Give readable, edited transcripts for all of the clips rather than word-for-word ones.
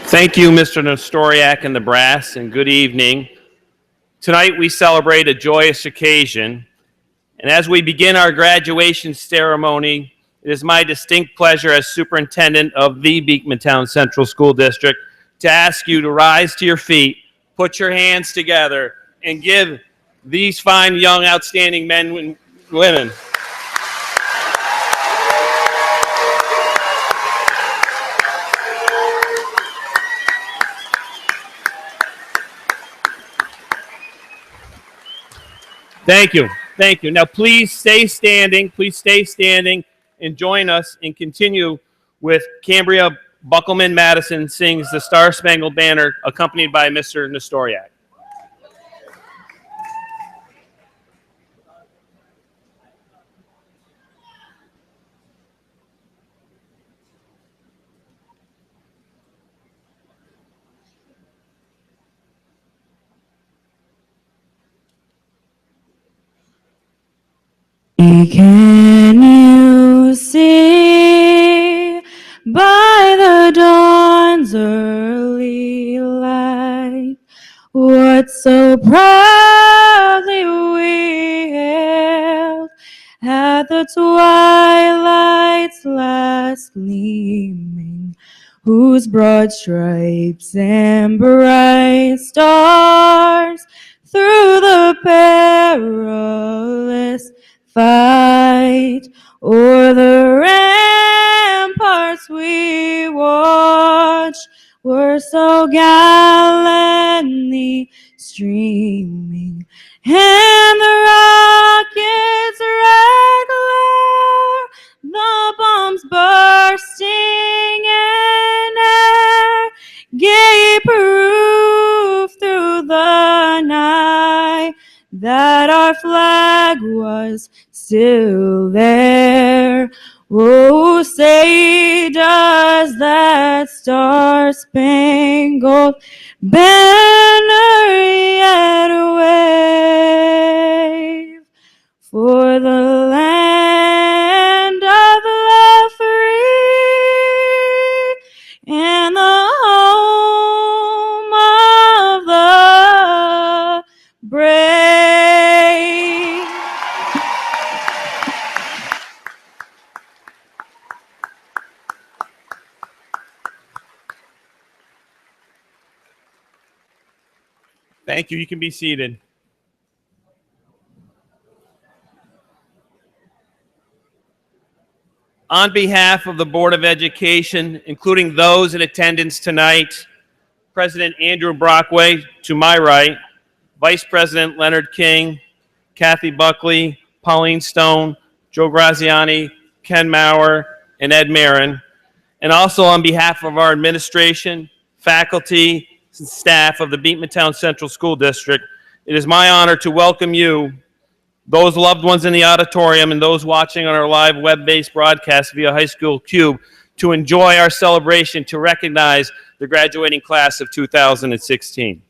Thank you, Mr. Nestoriak and the brass, and good evening. Tonight we celebrate a joyous occasion, and as we begin our graduation ceremony, it is my distinct pleasure as superintendent of the Beekmantown Central School District to ask you to rise to your feet, put your hands together, and give these fine, young, outstanding men and women Thank you. Thank you. Now, please stay standing. Please stay standing and join us and continue with Cambria Buckleman Madison sings the Star Spangled Banner, accompanied by Mr. Nestoriak. Can you see by the dawn's early light what so proudly we hailed at the twilight's last gleaming, whose broad stripes and bright stars through the perilous fight o'er the ramparts we watched were so gallantly streaming, and the rockets' red glare, the bombs bursting in air, gave proof through the night that our flag was still there. Oh, say does that star-spangled banner yet wave for the land of the free and the home of the brave? Thank you. You can be seated. On behalf of the Board of Education, including those in attendance tonight, President Andrew Brockway to my right, Vice President Leonard King, Kathy Buckley, Pauline Stone, Joe Graziani, Ken Maurer, and Ed Marin, and also on behalf of our administration, faculty, and staff of the Beekmantown Central School District, it is my honor to welcome you, those loved ones in the auditorium and those watching on our live web-based broadcast via High School Cube, to enjoy our celebration to recognize the graduating class of 2016.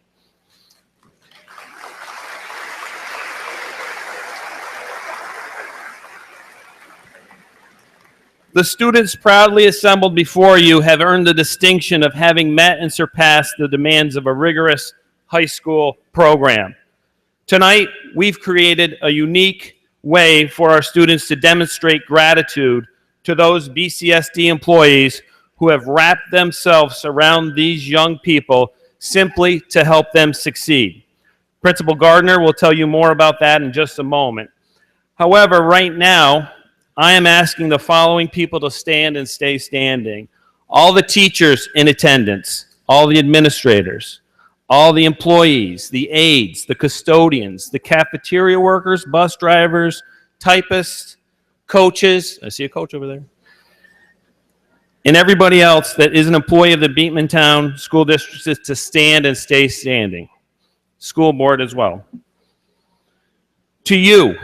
The students proudly assembled before you have earned the distinction of having met and surpassed the demands of a rigorous high school program. Tonight, we've created a unique way for our students to demonstrate gratitude to those BCSD employees who have wrapped themselves around these young people simply to help them succeed. Principal Gardner will tell you more about that in just a moment. However, right now, I am asking the following people to stand and stay standing. All the teachers in attendance, all the administrators, all the employees, the aides, the custodians, the cafeteria workers, bus drivers, typists, coaches, I see a coach over there, and everybody else that is an employee of the Beekmantown School District is to stand and stay standing. School board as well. To you,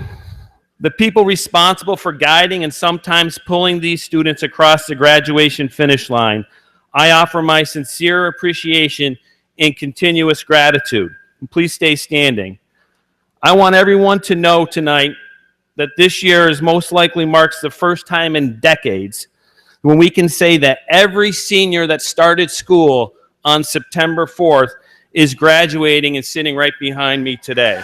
the people responsible for guiding and sometimes pulling these students across the graduation finish line, I offer my sincere appreciation and continuous gratitude. And please stay standing. I want everyone to know tonight that this year is most likely marks the first time in decades when we can say that every senior that started school on September 4th is graduating and sitting right behind me today.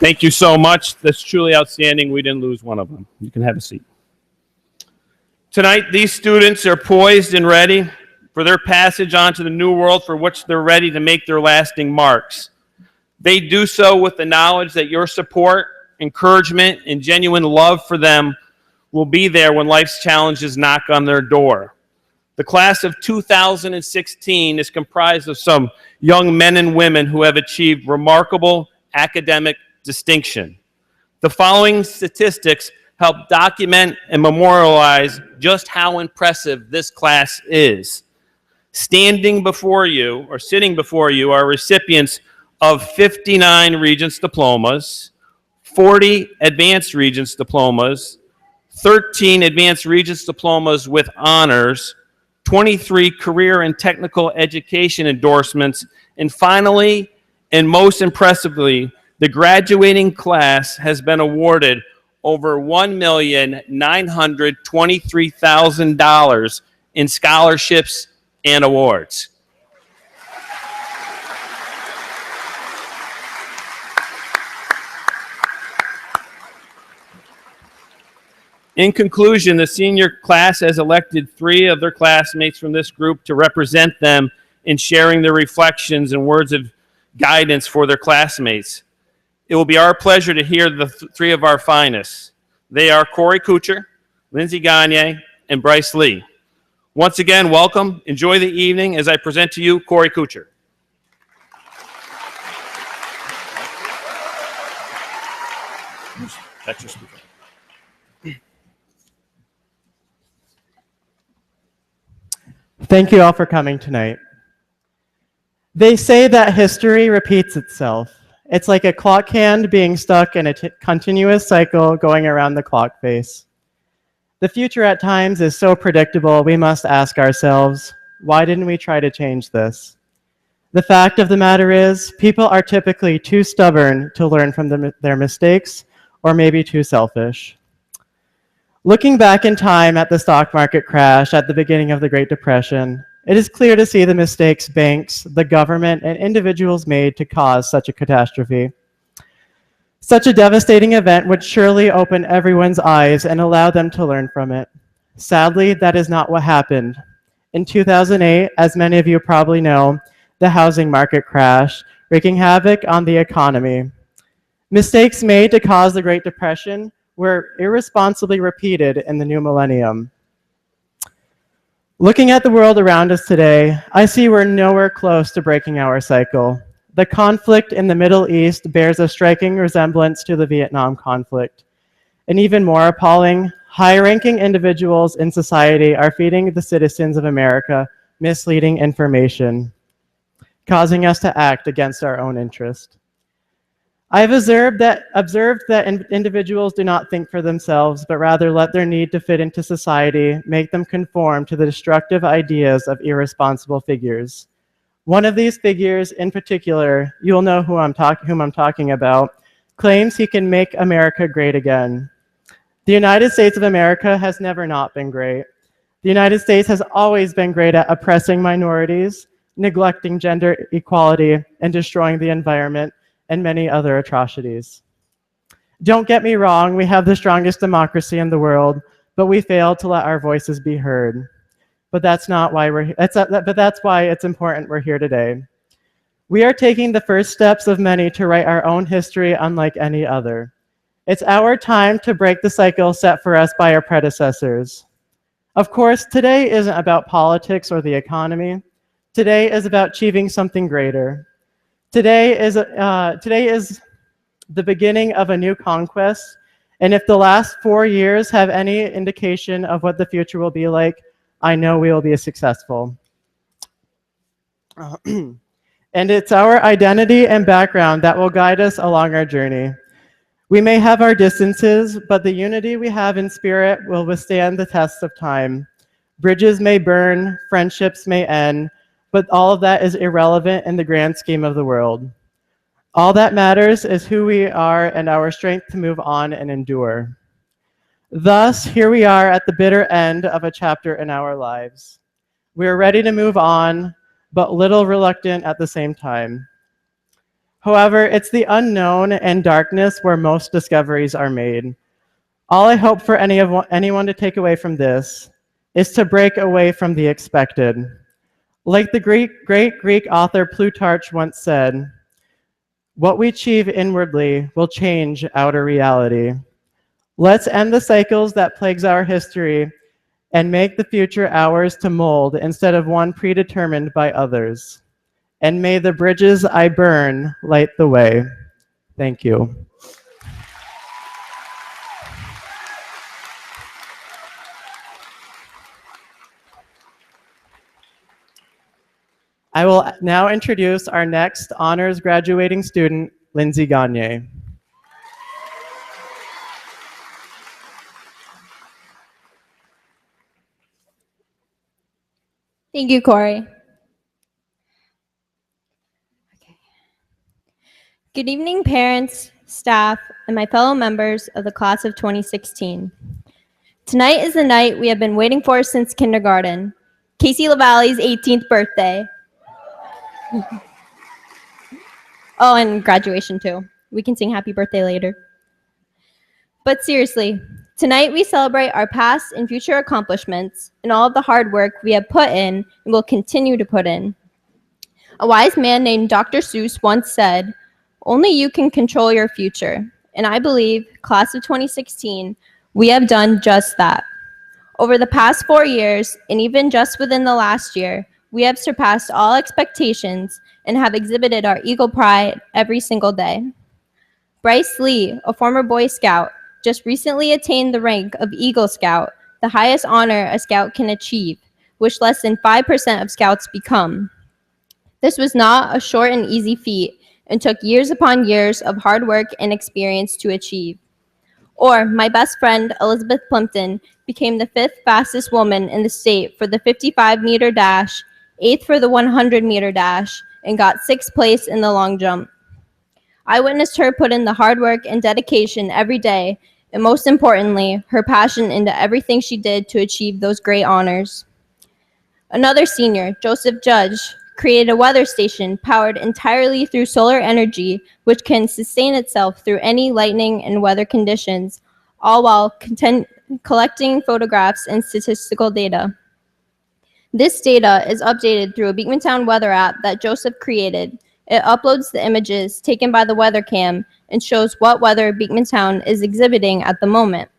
Thank you so much. That's truly outstanding. We didn't lose one of them. You can have a seat. Tonight, these students are poised and ready for their passage onto the new world for which they're ready to make their lasting marks. They do so with the knowledge that your support, encouragement, and genuine love for them will be there when life's challenges knock on their door. The class of 2016 is comprised of some young men and women who have achieved remarkable academic distinction. The following statistics help document and memorialize just how impressive this class is. Standing before you, or sitting before you, are recipients of 59 Regents diplomas, 40 Advanced Regents diplomas, 13 Advanced Regents diplomas with honors, 23 career and technical education endorsements, and finally, and most impressively, the graduating class has been awarded over $1,923,000 in scholarships and awards. In conclusion, the senior class has elected 3 of their classmates from this group to represent them in sharing their reflections and words of guidance for their classmates. It will be our pleasure to hear the 3 of our finest. They are Corey Kuchar, Lindsay Gagne, and Bryce Lee. Once again, welcome. Enjoy the evening as I present to you Corey Kuchar. That's your speaker. Thank you all for coming tonight. They say that history repeats itself. It's like a clock hand being stuck in a continuous cycle going around the clock face. The future at times is so predictable, we must ask ourselves, why didn't we try to change this? The fact of the matter is, people are typically too stubborn to learn from their mistakes, or maybe too selfish. Looking back in time at the stock market crash at the beginning of the Great Depression, it is clear to see the mistakes banks, the government, and individuals made to cause such a catastrophe. Such a devastating event would surely open everyone's eyes and allow them to learn from it. Sadly, that is not what happened. In 2008, as many of you probably know, the housing market crashed, wreaking havoc on the economy. Mistakes made to cause the Great Depression were irresponsibly repeated in the new millennium. Looking at the world around us today, I see we're nowhere close to breaking our cycle. The conflict in the Middle East bears a striking resemblance to the Vietnam conflict. And even more appalling, high-ranking individuals in society are feeding the citizens of America misleading information, causing us to act against our own interest. I have observed that individuals do not think for themselves, but rather let their need to fit into society make them conform to the destructive ideas of irresponsible figures. One of these figures in particular, you'll know whom I'm talking about, claims he can make America great again. The United States of America has never not been great. The United States has always been great at oppressing minorities, neglecting gender equality, and destroying the environment, and many other atrocities. Don't get me wrong, we have the strongest democracy in the world, but we fail to let our voices be heard. But that's why it's important we're here today. We are taking the first steps of many to write our own history unlike any other. It's our time to break the cycle set for us by our predecessors. Of course, today isn't about politics or the economy. Today is about achieving something greater. Today is the beginning of a new conquest, and if the last 4 years have any indication of what the future will be like, I know we will be successful. And it's our identity and background that will guide us along our journey. We may have our distances, but the unity we have in spirit will withstand the tests of time. Bridges may burn, friendships may end, but all of that is irrelevant in the grand scheme of the world. All that matters is who we are and our strength to move on and endure. Thus, here we are at the bitter end of a chapter in our lives. We are ready to move on, but little reluctant at the same time. However, it's the unknown and darkness where most discoveries are made. All I hope for anyone to take away from this is to break away from the expected. Like the great Greek author Plutarch once said, "What we achieve inwardly will change outer reality." Let's end the cycles that plagues our history and make the future ours to mold instead of one predetermined by others. And may the bridges I burn light the way. Thank you. I will now introduce our next honors graduating student, Lindsay Gagne. Thank you, Corey. Okay. Good evening, parents, staff, and my fellow members of the class of 2016. Tonight is the night we have been waiting for since kindergarten, Casey LaValle's 18th birthday. Oh, and graduation too. We can sing happy birthday later. But seriously, tonight we celebrate our past and future accomplishments and all of the hard work we have put in and will continue to put in. A wise man named Dr. Seuss once said, "Only you can control your future." And I believe, class of 2016, we have done just that. Over the past 4 years, and even just within the last year, we have surpassed all expectations and have exhibited our eagle pride every single day. Bryce Lee, a former Boy Scout, just recently attained the rank of Eagle Scout, the highest honor a scout can achieve, which less than 5% of scouts become. This was not a short and easy feat and took years upon years of hard work and experience to achieve. Or my best friend, Elizabeth Plimpton, became the 5th fastest woman in the state for the 55-meter dash, 8th for the 100-meter dash, and got 6th place in the long jump. I witnessed her put in the hard work and dedication every day, and most importantly, her passion into everything she did to achieve those great honors. Another senior, Joseph Judge, created a weather station powered entirely through solar energy, which can sustain itself through any lightning and weather conditions, all while collecting photographs and statistical data. This data is updated through a Beekmantown weather app that Joseph created. It uploads the images taken by the weather cam and shows what weather Beekmantown is exhibiting at the moment.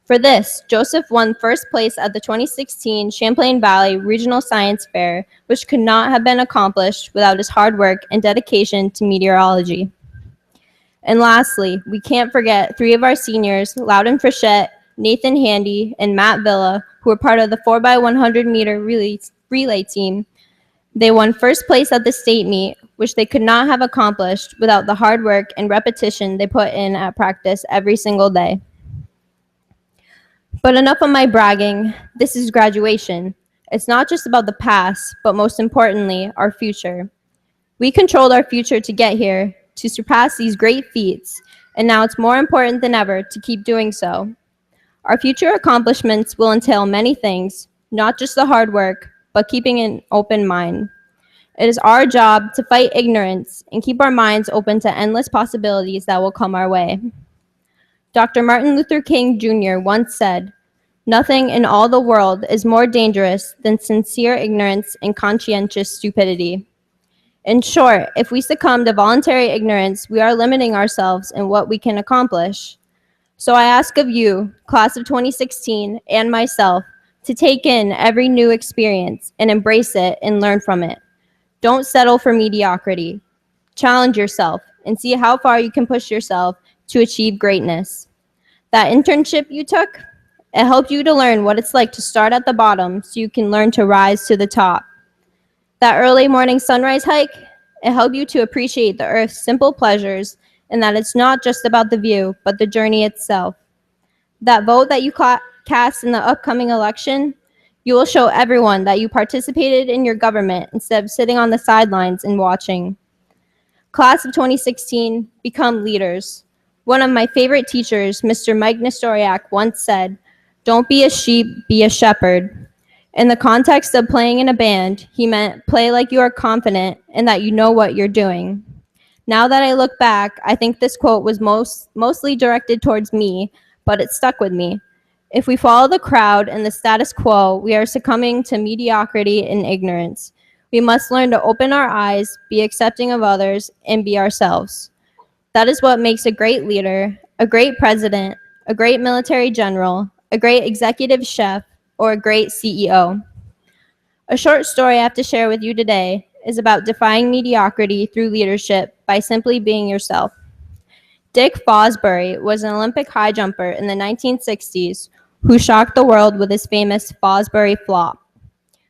For this, Joseph won first place at the 2016 Champlain Valley Regional Science Fair, which could not have been accomplished without his hard work and dedication to meteorology. And lastly, we can't forget 3 of our seniors, Loudon Frechette, Nathan Handy, and Matt Villa, who were part of the 4x100-meter relay team. They won first place at the state meet, which they could not have accomplished without the hard work and repetition they put in at practice every single day. But enough of my bragging. This is graduation. It's not just about the past, but most importantly, our future. We controlled our future to get here, to surpass these great feats, and now it's more important than ever to keep doing so. Our future accomplishments will entail many things, not just the hard work, but keeping an open mind. It is our job to fight ignorance and keep our minds open to endless possibilities that will come our way. Dr. Martin Luther King Jr. once said, "Nothing in all the world is more dangerous than sincere ignorance and conscientious stupidity." In short, if we succumb to voluntary ignorance, we are limiting ourselves in what we can accomplish. So I ask of you, class of 2016, and myself, to take in every new experience and embrace it and learn from it. Don't settle for mediocrity. Challenge yourself and see how far you can push yourself to achieve greatness. That internship you took, it helped you to learn what it's like to start at the bottom so you can learn to rise to the top. That early morning sunrise hike, it helped you to appreciate the earth's simple pleasures and that it's not just about the view, but the journey itself. That vote that you cast in the upcoming election, you will show everyone that you participated in your government instead of sitting on the sidelines and watching. Class of 2016, become leaders. One of my favorite teachers, Mr. Mike Nestoriak, once said, "Don't be a sheep, be a shepherd." In the context of playing in a band, he meant play like you are confident and that you know what you're doing. Now that I look back, I think this quote was mostly directed towards me, but it stuck with me. If we follow the crowd and the status quo, we are succumbing to mediocrity and ignorance. We must learn to open our eyes, be accepting of others, and be ourselves. That is what makes a great leader, a great president, a great military general, a great executive chef, or a great CEO. A short story I have to share with you today is about defying mediocrity through leadership by simply being yourself. Dick Fosbury was an Olympic high jumper in the 1960s who shocked the world with his famous Fosbury flop.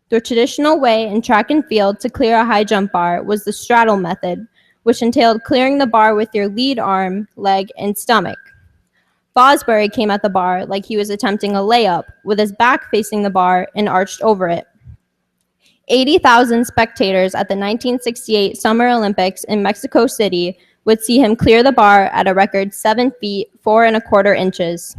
The traditional way in track and field to clear a high jump bar was the straddle method, which entailed clearing the bar with your lead arm, leg, and stomach. Fosbury came at the bar like he was attempting a layup, with his back facing the bar and arched over it. 80,000 spectators at the 1968 Summer Olympics in Mexico City would see him clear the bar at a record 7 feet 4 1/4 inches.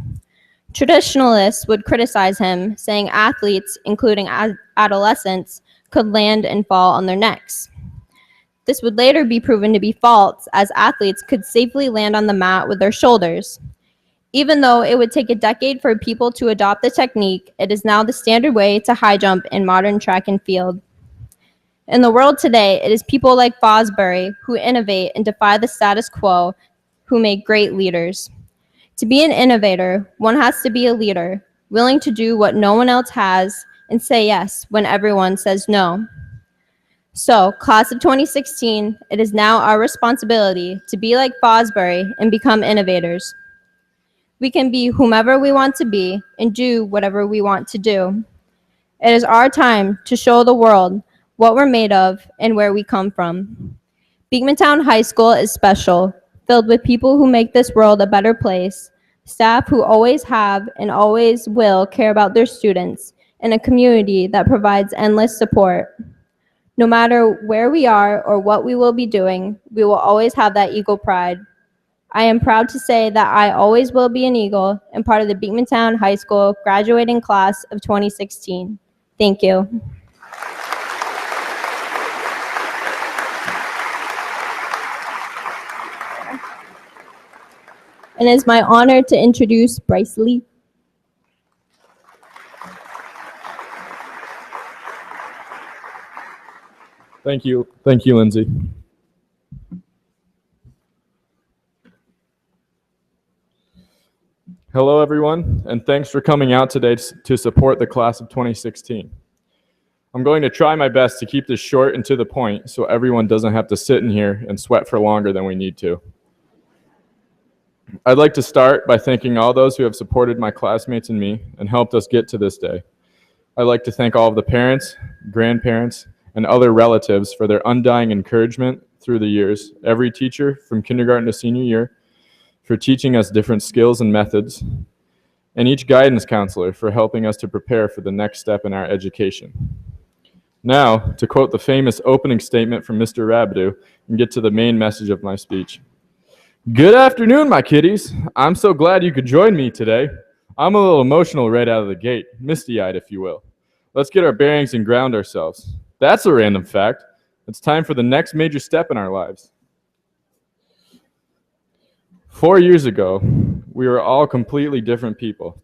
Traditionalists would criticize him, saying athletes, including adolescents, could land and fall on their necks. This would later be proven to be false, as athletes could safely land on the mat with their shoulders. Even though it would take a decade for people to adopt the technique, it is now the standard way to high jump in modern track and field. In the world today, it is people like Fosbury who innovate and defy the status quo who make great leaders. To be an innovator, one has to be a leader, willing to do what no one else has and say yes when everyone says no. So, class of 2016, it is now our responsibility to be like Fosbury and become innovators. We can be whomever we want to be and do whatever we want to do. It is our time to show the world what we're made of and where we come from. Beekmantown High School is special, filled with people who make this world a better place, staff who always have and always will care about their students, and a community that provides endless support. No matter where we are or what we will be doing, we will always have that Eagle pride. I am proud to say that I always will be an Eagle and part of the Beekmantown High School graduating class of 2016. Thank you. And it is my honor to introduce Bryce Lee. Thank you, Lindsay. Hello, everyone, and thanks for coming out today to support the class of 2016. I'm going to try my best to keep this short and to the point so everyone doesn't have to sit in here and sweat for longer than we need to. I'd like to start by thanking all those who have supported my classmates and me and helped us get to this day. I'd like to thank all of the parents, grandparents, and other relatives for their undying encouragement through the years, every teacher from kindergarten to senior year for teaching us different skills and methods, and each guidance counselor for helping us to prepare for the next step in our education. Now, to quote the famous opening statement from Mr. Rabideau and get to the main message of my speech. Good afternoon, my kiddies. I'm so glad you could join me today. I'm a little emotional right out of the gate, misty-eyed, if you will. Let's get our bearings and ground ourselves. That's a random fact. It's time for the next major step in our lives. 4 years ago, we were all completely different people.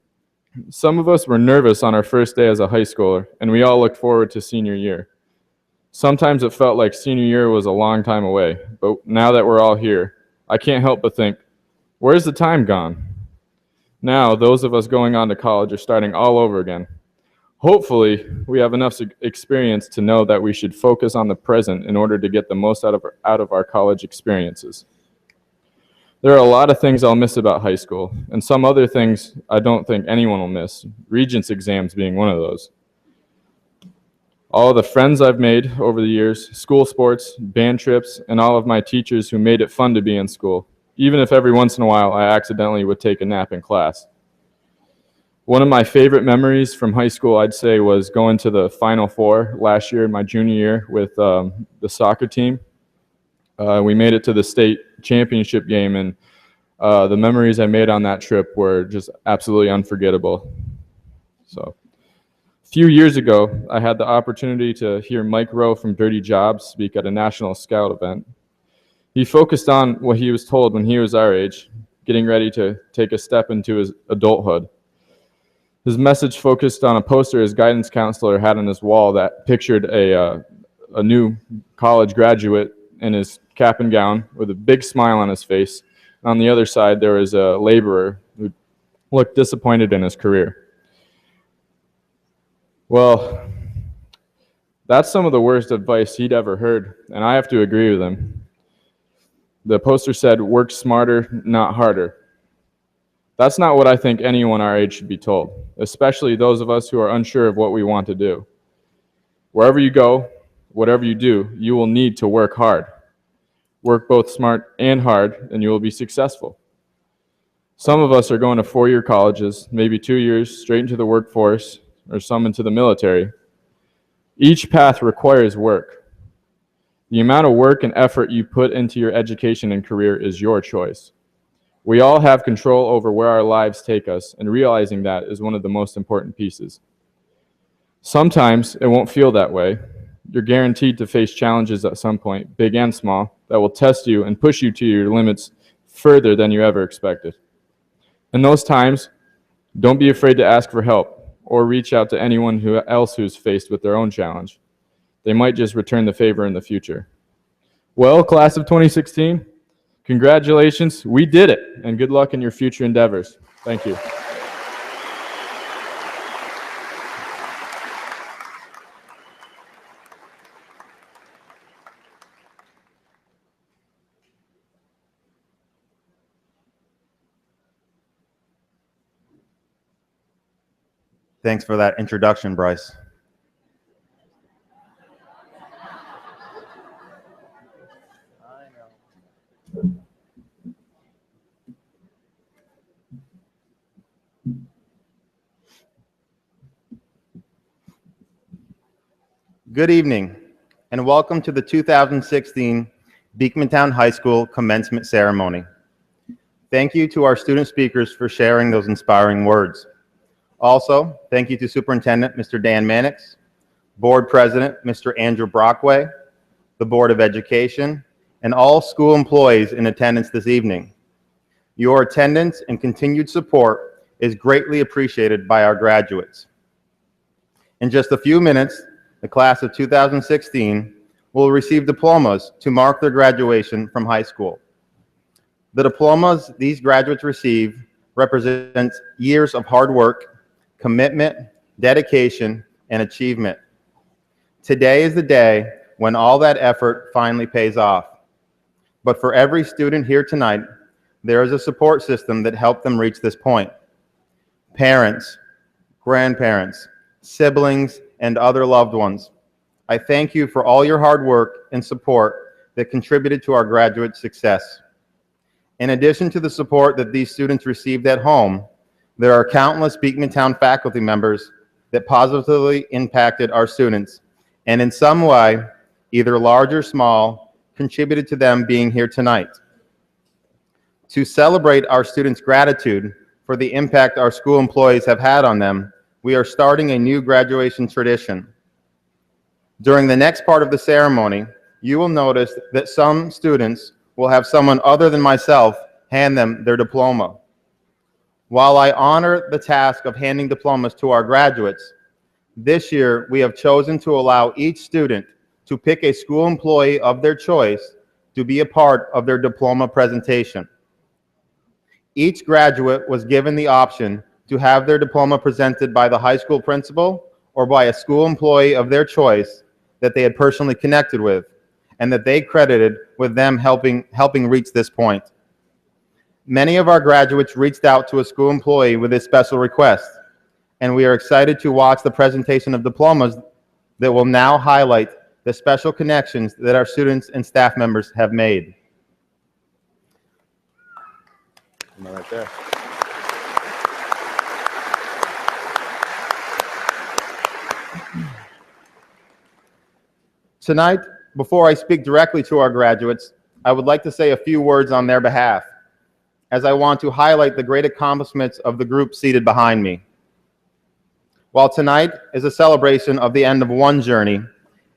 Some of us were nervous on our first day as a high schooler, and we all looked forward to senior year. Sometimes it felt like senior year was a long time away, but now that we're all here, I can't help but think, where's the time gone? Now, those of us going on to college are starting all over again. Hopefully, we have enough experience to know that we should focus on the present in order to get the most out of our college experiences. There are a lot of things I'll miss about high school, and some other things I don't think anyone will miss, Regents exams being one of those. All of the friends I've made over the years, school sports, band trips, and all of my teachers who made it fun to be in school, even if every once in a while I accidentally would take a nap in class. One of my favorite memories from high school, I'd say, was going to the Final Four last year, my junior year, with the soccer team. We made it to the state championship game, and the memories I made on that trip were just absolutely unforgettable. So, a few years ago, I had the opportunity to hear Mike Rowe from Dirty Jobs speak at a National Scout event. He focused on what he was told when he was our age, getting ready to take a step into his adulthood. His message focused on a poster his guidance counselor had on his wall that pictured a new college graduate in his cap and gown with a big smile on his face. On the other side, there was a laborer who looked disappointed in his career. Well, that's some of the worst advice he'd ever heard, and I have to agree with him. The poster said, "Work smarter, not harder." That's not what I think anyone our age should be told, especially those of us who are unsure of what we want to do. Wherever you go, whatever you do, you will need to work hard. Work both smart and hard, and you will be successful. Some of us are going to four-year colleges, maybe 2 years straight into the workforce, or some into the military. Each path requires work. The amount of work and effort you put into your education and career is your choice. We all have control over where our lives take us, and realizing that is one of the most important pieces. Sometimes it won't feel that way. You're guaranteed to face challenges at some point, big and small, that will test you and push you to your limits further than you ever expected. In those times, don't be afraid to ask for help or reach out to anyone else who's faced with their own challenge. They might just return the favor in the future. Well, class of 2016, congratulations, we did it, and good luck in your future endeavors. Thank you. Thanks for that introduction, Bryce. Good evening, and welcome to the 2016 Beekmantown High School Commencement Ceremony. Thank you to our student speakers for sharing those inspiring words. Also, thank you to Superintendent Mr. Dan Mannix, Board President Mr. Andrew Brockway, the Board of Education, and all school employees in attendance this evening. Your attendance and continued support is greatly appreciated by our graduates. In just a few minutes, the class of 2016 will receive diplomas to mark their graduation from high school. The diplomas these graduates receive represents years of hard work, commitment, dedication, and achievement. Today is the day when all that effort finally pays off. But for every student here tonight, there is a support system that helped them reach this point. Parents, grandparents, siblings, and other loved ones, I thank you for all your hard work and support that contributed to our graduate success. In addition to the support that these students received at home, there are countless Beekmantown faculty members that positively impacted our students, and in some way, either large or small, contributed to them being here tonight. To celebrate our students' gratitude for the impact our school employees have had on them, we are starting a new graduation tradition. During the next part of the ceremony, you will notice that some students will have someone other than myself hand them their diploma. While I honor the task of handing diplomas to our graduates, this year we have chosen to allow each student to pick a school employee of their choice to be a part of their diploma presentation. Each graduate was given the option to have their diploma presented by the high school principal or by a school employee of their choice that they had personally connected with and that they credited with them helping reach this point. Many of our graduates reached out to a school employee with this special request, and we are excited to watch the presentation of diplomas that will now highlight the special connections that our students and staff members have made. Right there. Tonight, before I speak directly to our graduates, I would like to say a few words on their behalf, as I want to highlight the great accomplishments of the group seated behind me. While tonight is a celebration of the end of one journey,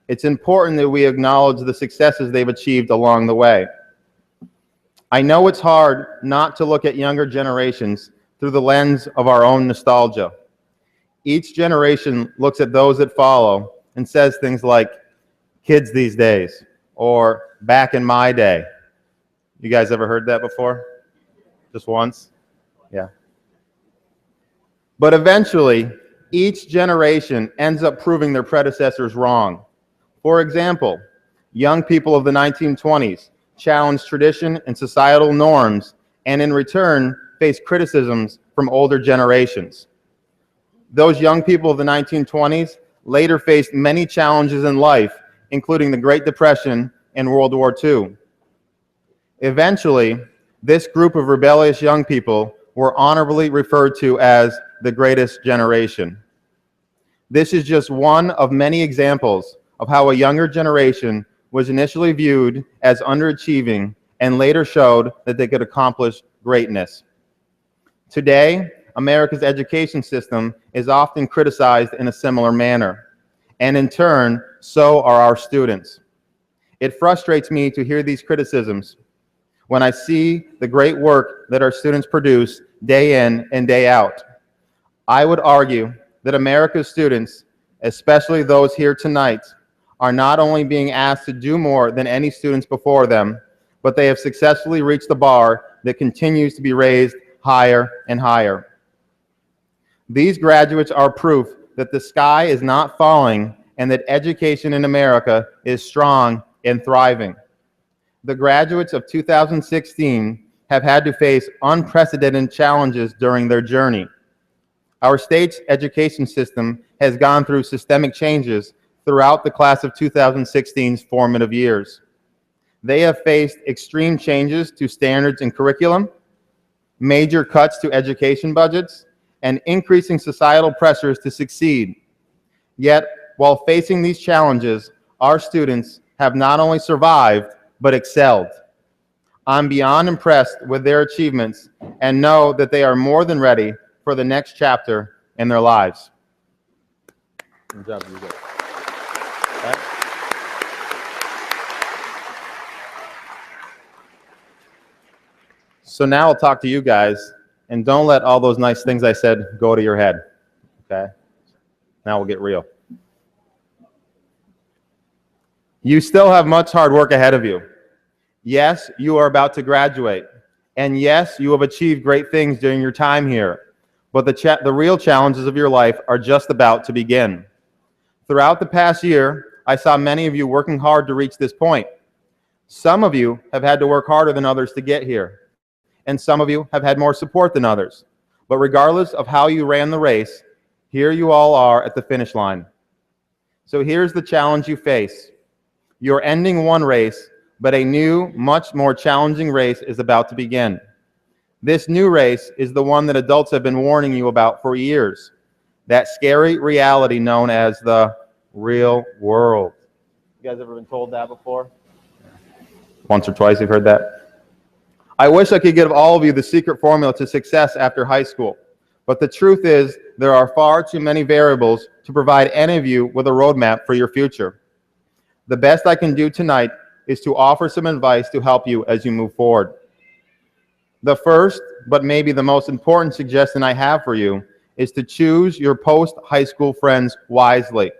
it's important that we acknowledge the successes they've achieved along the way. I know it's hard not to look at younger generations through the lens of our own nostalgia. Each generation looks at those that follow and says things like, kids these days, or back in my day. You guys ever heard that before? Just once? Yeah. But eventually, each generation ends up proving their predecessors wrong. For example, young people of the 1920s challenged tradition and societal norms, and in return, faced criticisms from older generations. Those young people of the 1920s later faced many challenges in life, including the Great Depression and World War II. Eventually, this group of rebellious young people were honorably referred to as the greatest generation. This is just one of many examples of how a younger generation was initially viewed as underachieving and later showed that they could accomplish greatness. Today, America's education system is often criticized in a similar manner, and in turn, so are our students. It frustrates me to hear these criticisms when I see the great work that our students produce day in and day out. I would argue that America's students, especially those here tonight, are not only being asked to do more than any students before them, but they have successfully reached the bar that continues to be raised higher and higher. These graduates are proof that the sky is not falling and that education in America is strong and thriving. The graduates of 2016 have had to face unprecedented challenges during their journey. Our state's education system has gone through systemic changes throughout the class of 2016's formative years. They have faced extreme changes to standards and curriculum, major cuts to education budgets, and increasing societal pressures to succeed. Yet, while facing these challenges, our students have not only survived, but excelled. I'm beyond impressed with their achievements and know that they are more than ready for the next chapter in their lives. Good job, you guys. Okay. So now I'll talk to you guys, and don't let all those nice things I said go to your head, okay? Now we'll get real. You still have much hard work ahead of you. Yes, you are about to graduate. And yes, you have achieved great things during your time here. But the real challenges of your life are just about to begin. Throughout the past year, I saw many of you working hard to reach this point. Some of you have had to work harder than others to get here. And some of you have had more support than others. But regardless of how you ran the race, here you all are at the finish line. So here's the challenge you face. You're ending one race, but a new, much more challenging race is about to begin. This new race is the one that adults have been warning you about for years. That scary reality known as the real world. You guys ever been told that before? Once or twice you've heard that? I wish I could give all of you the secret formula to success after high school. But the truth is, there are far too many variables to provide any of you with a roadmap for your future. The best I can do tonight is to offer some advice to help you as you move forward. The first, but maybe the most important suggestion I have for you is to choose your post-high school friends wisely.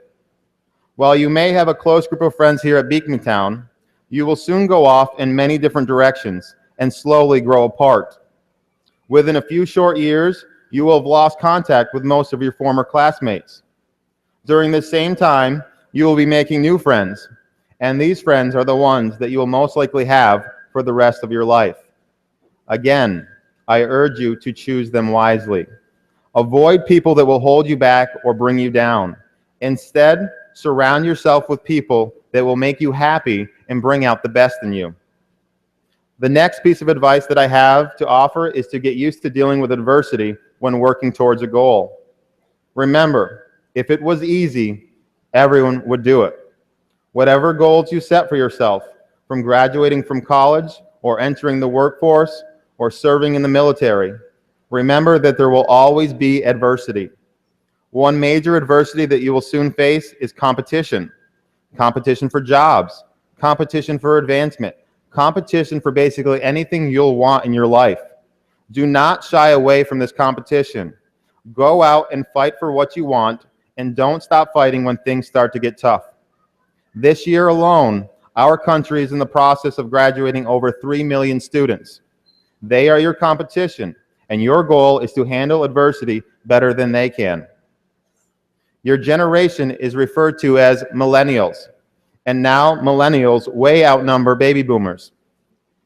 While you may have a close group of friends here at Beekmantown, you will soon go off in many different directions and slowly grow apart. Within a few short years, you will have lost contact with most of your former classmates. During this same time, you will be making new friends, and these friends are the ones that you will most likely have for the rest of your life. Again, I urge you to choose them wisely. Avoid people that will hold you back or bring you down. Instead, surround yourself with people that will make you happy and bring out the best in you. The next piece of advice that I have to offer is to get used to dealing with adversity when working towards a goal. Remember, if it was easy, everyone would do it. Whatever goals you set for yourself, from graduating from college or entering the workforce or serving in the military, remember that there will always be adversity. One major adversity that you will soon face is competition. Competition for jobs, competition for advancement, competition for basically anything you'll want in your life. Do not shy away from this competition. Go out and fight for what you want, and don't stop fighting when things start to get tough. This year alone, our country is in the process of graduating over 3 million students. They are your competition, and your goal is to handle adversity better than they can. Your generation is referred to as millennials, and now millennials way outnumber baby boomers.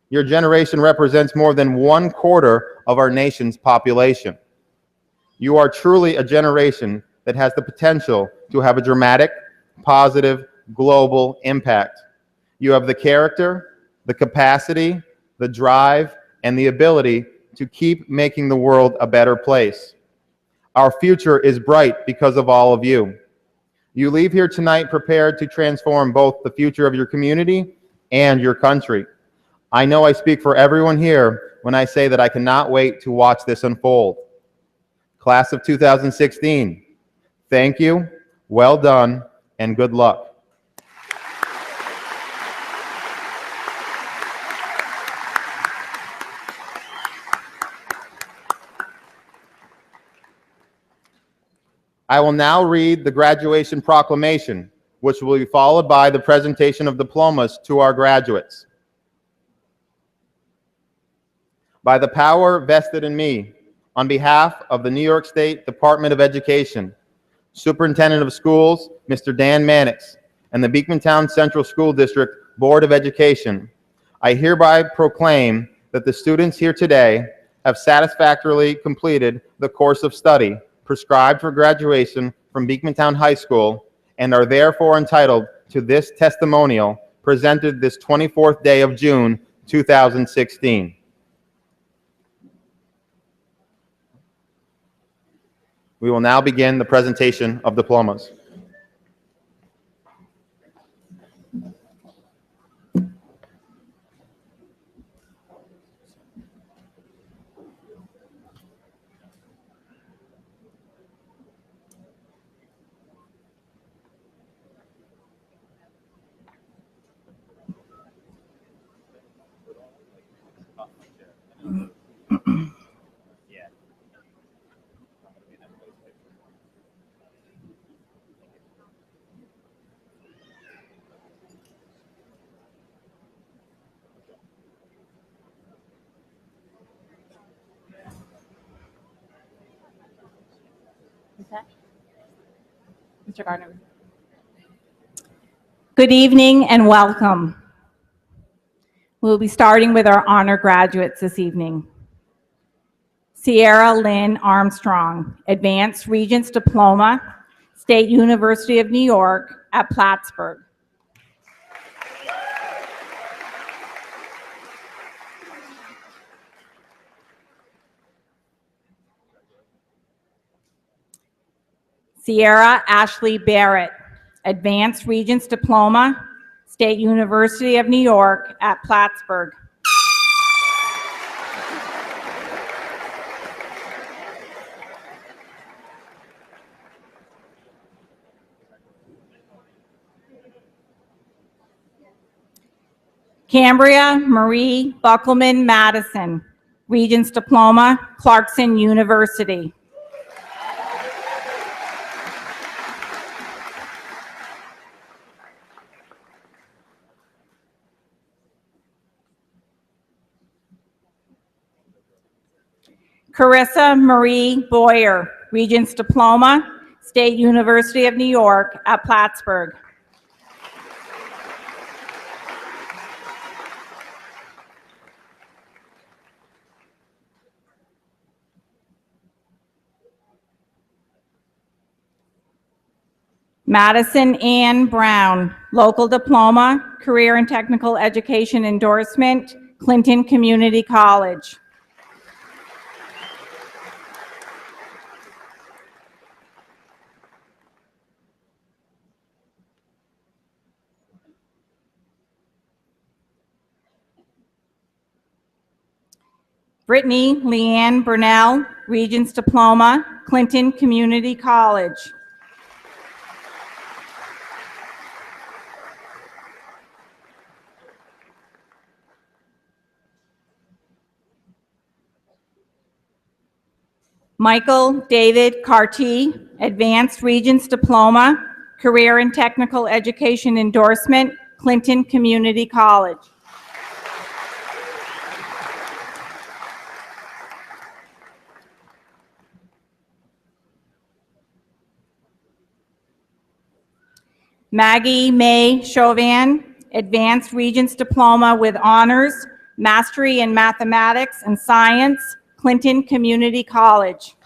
Your generation represents more than 1/4 of our nation's population. You are truly a generation that has the potential to have a dramatic, positive, global impact. You have the character, the capacity, the drive, and the ability to keep making the world a better place. Our future is bright because of all of you. You leave here tonight prepared to transform both the future of your community and your country. I know I speak for everyone here when I say that I cannot wait to watch this unfold. Class of 2016, thank you, well done, and good luck. I will now read the graduation proclamation, which will be followed by the presentation of diplomas to our graduates. By the power vested in me, on behalf of the New York State Department of Education, Superintendent of Schools, Mr. Dan Mannix, and the Beekmantown Central School District Board of Education, I hereby proclaim that the students here today have satisfactorily completed the course of study prescribed for graduation from Beekmantown High School and are therefore entitled to this testimonial presented this 24th day of June, 2016. We will now begin the presentation of diplomas. Mr. Gardner. Good evening and welcome. We'll be starting with our honor graduates this evening. Sierra Lynn Armstrong, Advanced Regents Diploma, State University of New York at Plattsburgh. Sierra Ashley Barrett, Advanced Regents Diploma, State University of New York at Plattsburgh. Cambria Marie Buckleman Madison, Regents Diploma, Clarkson University. Carissa Marie Boyer, Regents Diploma, State University of New York at Plattsburgh. Madison Ann Brown, Local Diploma, Career and Technical Education Endorsement, Clinton Community College. Brittany Leanne Burnell, Regents Diploma, Clinton Community College. Michael David Carty, Advanced Regents Diploma, Career and Technical Education Endorsement, Clinton Community College. Maggie May Chauvin, Advanced Regents Diploma with Honors, Mastery in Mathematics and Science, Clinton Community College.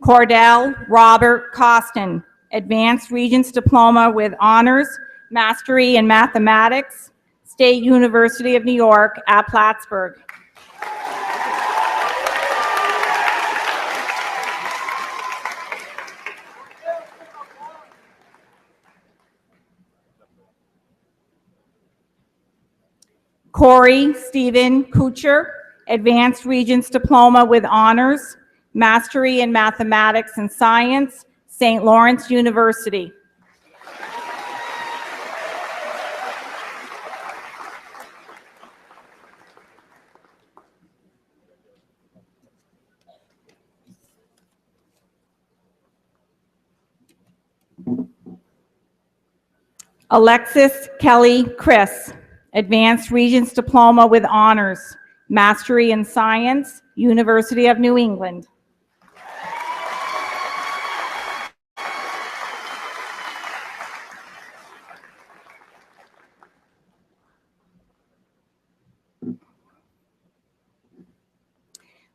Cordell Robert Costin, Advanced Regents Diploma with Honors, Mastery in Mathematics, State University of New York at Plattsburgh. Corey Stephen Kucher, Advanced Regents Diploma with Honors, Mastery in Mathematics and Science, St. Lawrence University. Alexis Kelly Chris, Advanced Regents Diploma with Honors, Mastery in Science, University of New England.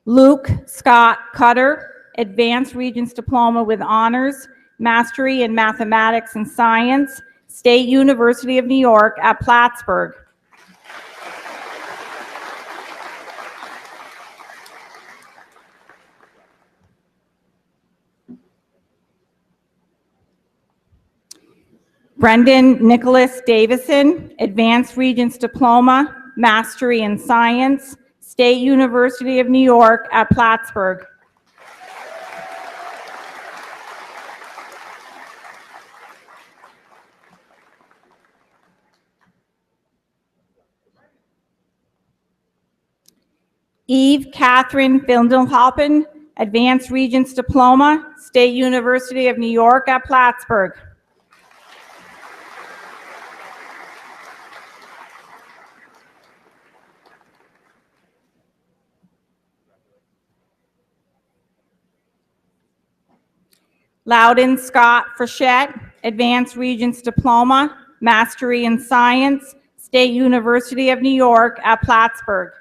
Luke Scott Cutter, Advanced Regents Diploma with Honors, Mastery in Mathematics and Science, State University of New York at Plattsburgh. Brendan Nicholas Davison, Advanced Regents Diploma, Mastery in Science, State University of New York at Plattsburgh. Eve Catherine Findelhoppen, Advanced Regents Diploma, State University of New York at Plattsburgh. Loudon Scott Frechette, Advanced Regents Diploma, Mastery in Science, State University of New York at Plattsburgh.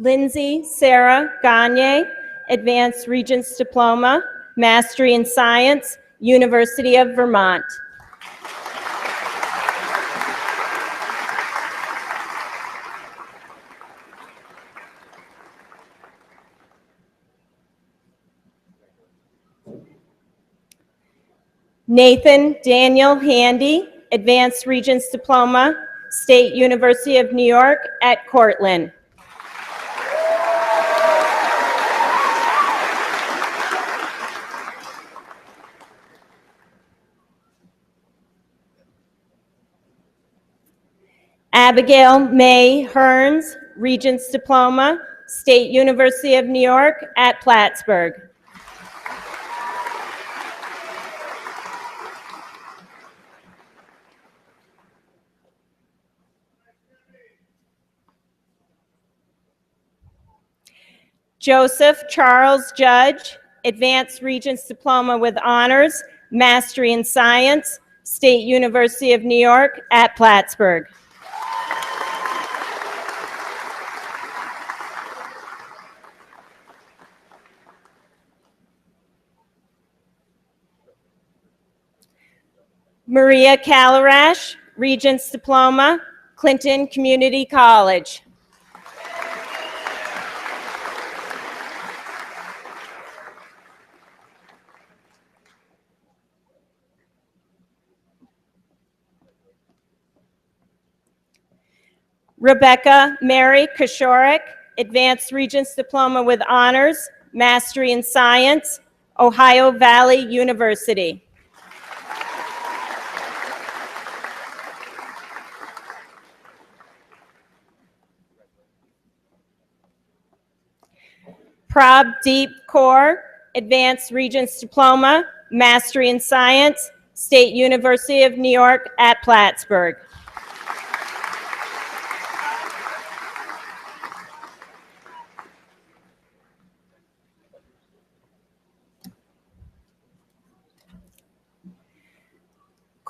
Lindsay Sarah Gagne, Advanced Regents Diploma, Mastery in Science, University of Vermont. Nathan Daniel Handy, Advanced Regents Diploma, State University of New York at Cortland. Abigail May Hearns, Regents Diploma, State University of New York at Plattsburgh. Joseph Charles Judge, Advanced Regents Diploma with Honors, Mastery in Science, State University of New York at Plattsburgh. Maria Kalarash, Regents Diploma, Clinton Community College. Rebecca Mary Koshorik, Advanced Regents Diploma with Honors, Mastery in Science, Ohio Valley University. Prabdeep Kaur, Advanced Regents Diploma, Mastery in Science, State University of New York at Plattsburgh.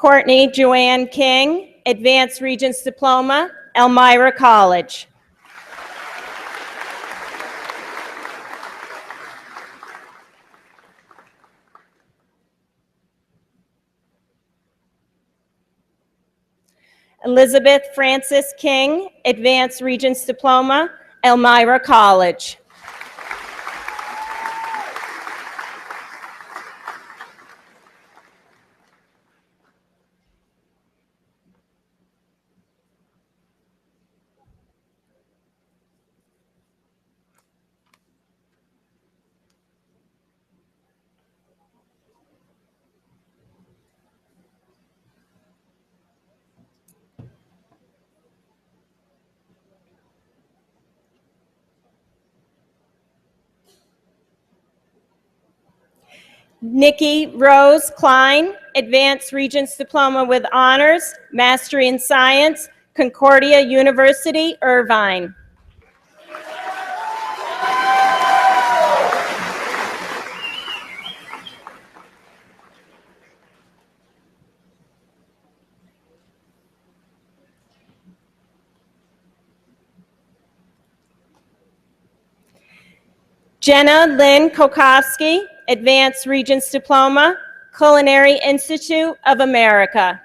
Courtney Joanne King, Advanced Regents Diploma, Elmira College. Elizabeth Francis King, Advanced Regents Diploma, Elmira College. Nikki Rose Klein, Advanced Regents Diploma with Honors, Mastery in Science, Concordia University, Irvine. Jenna Lynn Kokowski, Advanced Regents Diploma, Culinary Institute of America.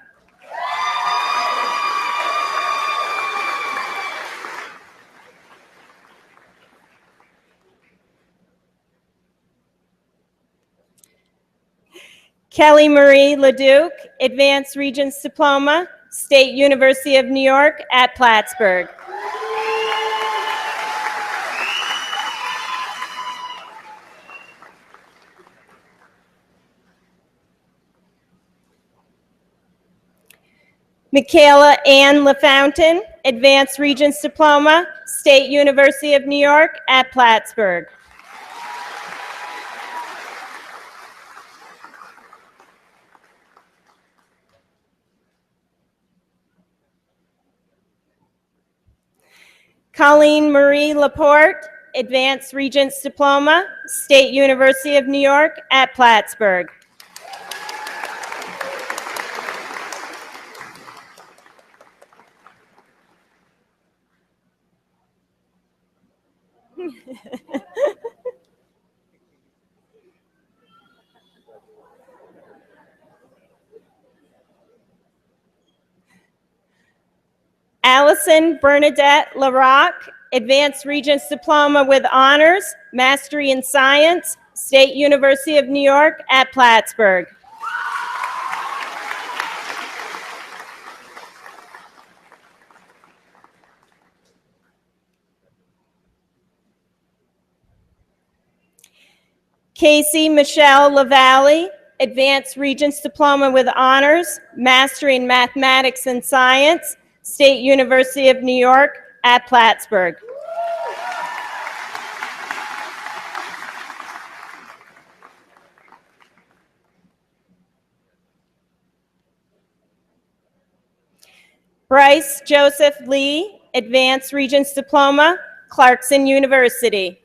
Kelly Marie LeDuc, Advanced Regents Diploma, State University of New York at Plattsburgh. Michaela Ann LaFountain, Advanced Regents Diploma, State University of New York at Plattsburgh. Colleen Marie Laporte, Advanced Regents Diploma, State University of New York at Plattsburgh. Allison Bernadette LaRocque, Advanced Regents Diploma with Honors, Mastery in Science, State University of New York at Plattsburgh. Casey Michelle LaValle, Advanced Regents Diploma with Honors, Mastery in Mathematics and Science, State University of New York at Plattsburgh. Bryce Joseph Lee, Advanced Regents Diploma, Clarkson University.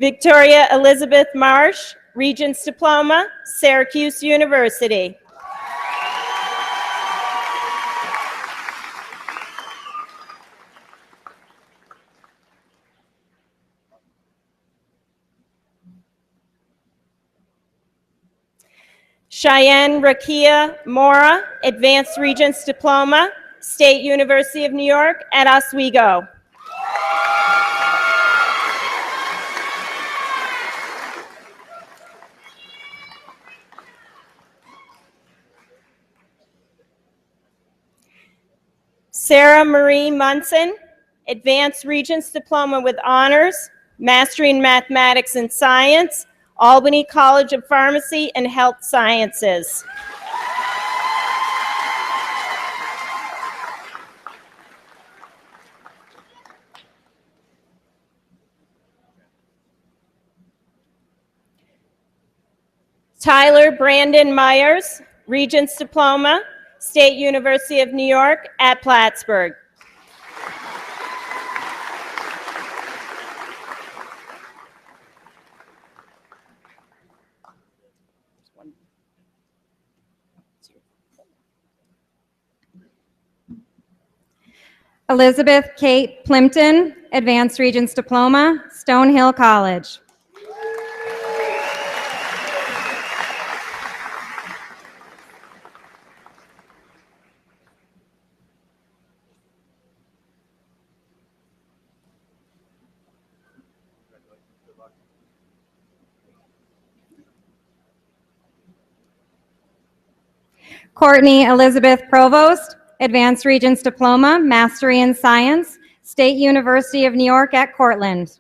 Victoria Elizabeth Marsh, Regents Diploma, Syracuse University. Cheyenne Rakia Mora, Advanced Regents Diploma, State University of New York at Oswego. Sarah Marie Munson, Advanced Regents Diploma with Honors, Mastery in Mathematics and Science, Albany College of Pharmacy and Health Sciences. Tyler Brandon Myers, Regents Diploma, State University of New York at Plattsburgh. Elizabeth Kate Plimpton, Advanced Regents Diploma, Stonehill College. Courtney Elizabeth Provost, Advanced Regents Diploma, Mastery in Science, State University of New York at Cortland.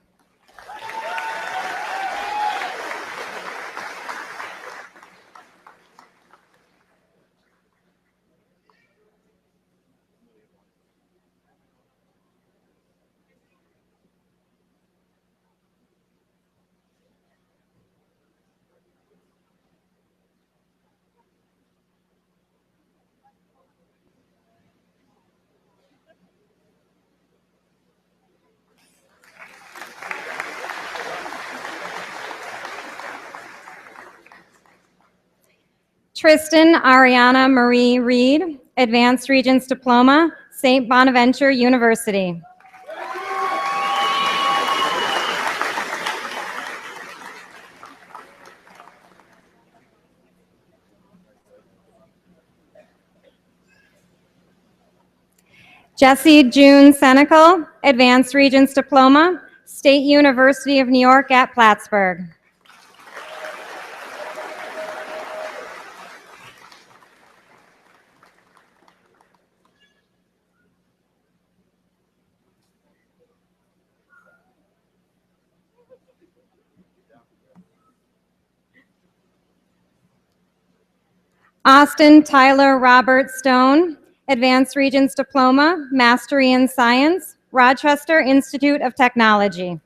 Tristan Ariana Marie Reed, Advanced Regents Diploma, St. Bonaventure University. Jessie June Senecal, Advanced Regents Diploma, State University of New York at Plattsburgh. Austin Tyler Robert Stone, Advanced Regents Diploma, Mastery in Science, Rochester Institute of Technology.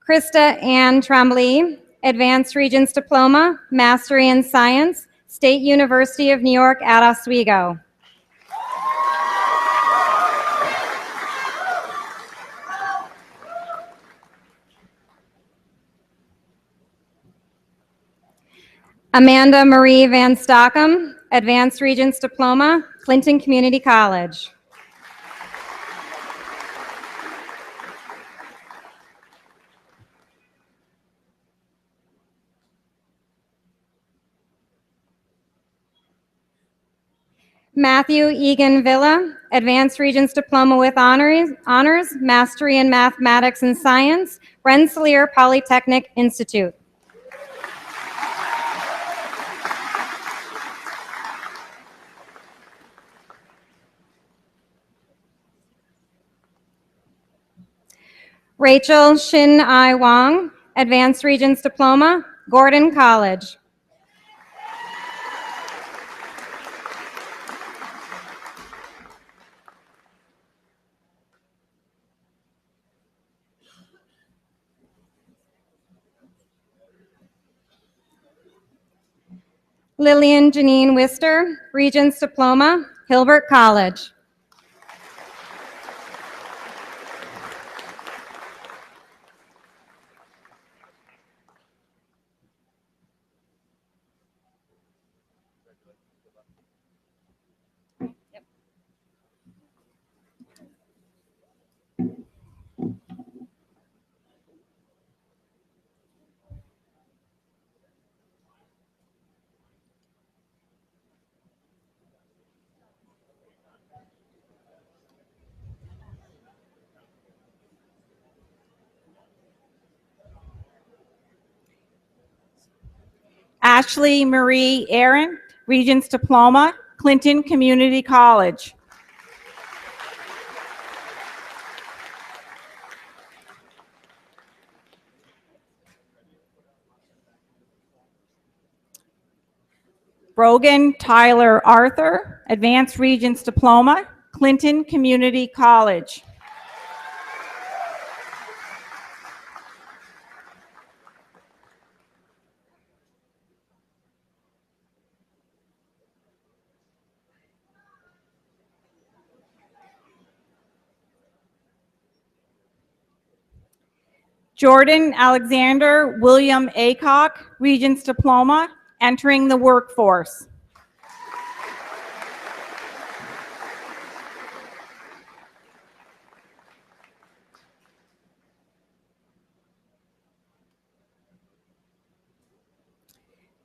Krista Ann Tremblay, Advanced Regents Diploma, Mastery in Science, State University of New York at Oswego. Amanda Marie Van Stockham, Advanced Regents Diploma, Clinton Community College. Matthew Egan Villa, Advanced Regents Diploma with Honors, Mastery in Mathematics and Science, Rensselaer Polytechnic Institute. Rachel Shin I Wong, Advanced Regents Diploma, Gordon College. Lillian Janine Wister, Regents Diploma, Hilbert College. Ashley Marie Aaron, Regents Diploma, Clinton Community College. Brogan Tyler Arthur, Advanced Regents Diploma, Clinton Community College. Jordan Alexander William Aycock, Regents Diploma, entering the workforce.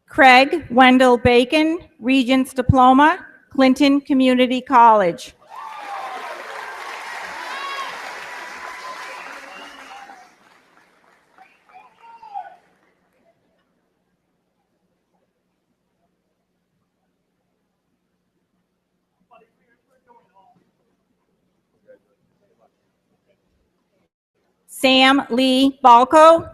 Craig Wendell Bacon, Regents Diploma, Clinton Community College. Sam Lee Balco,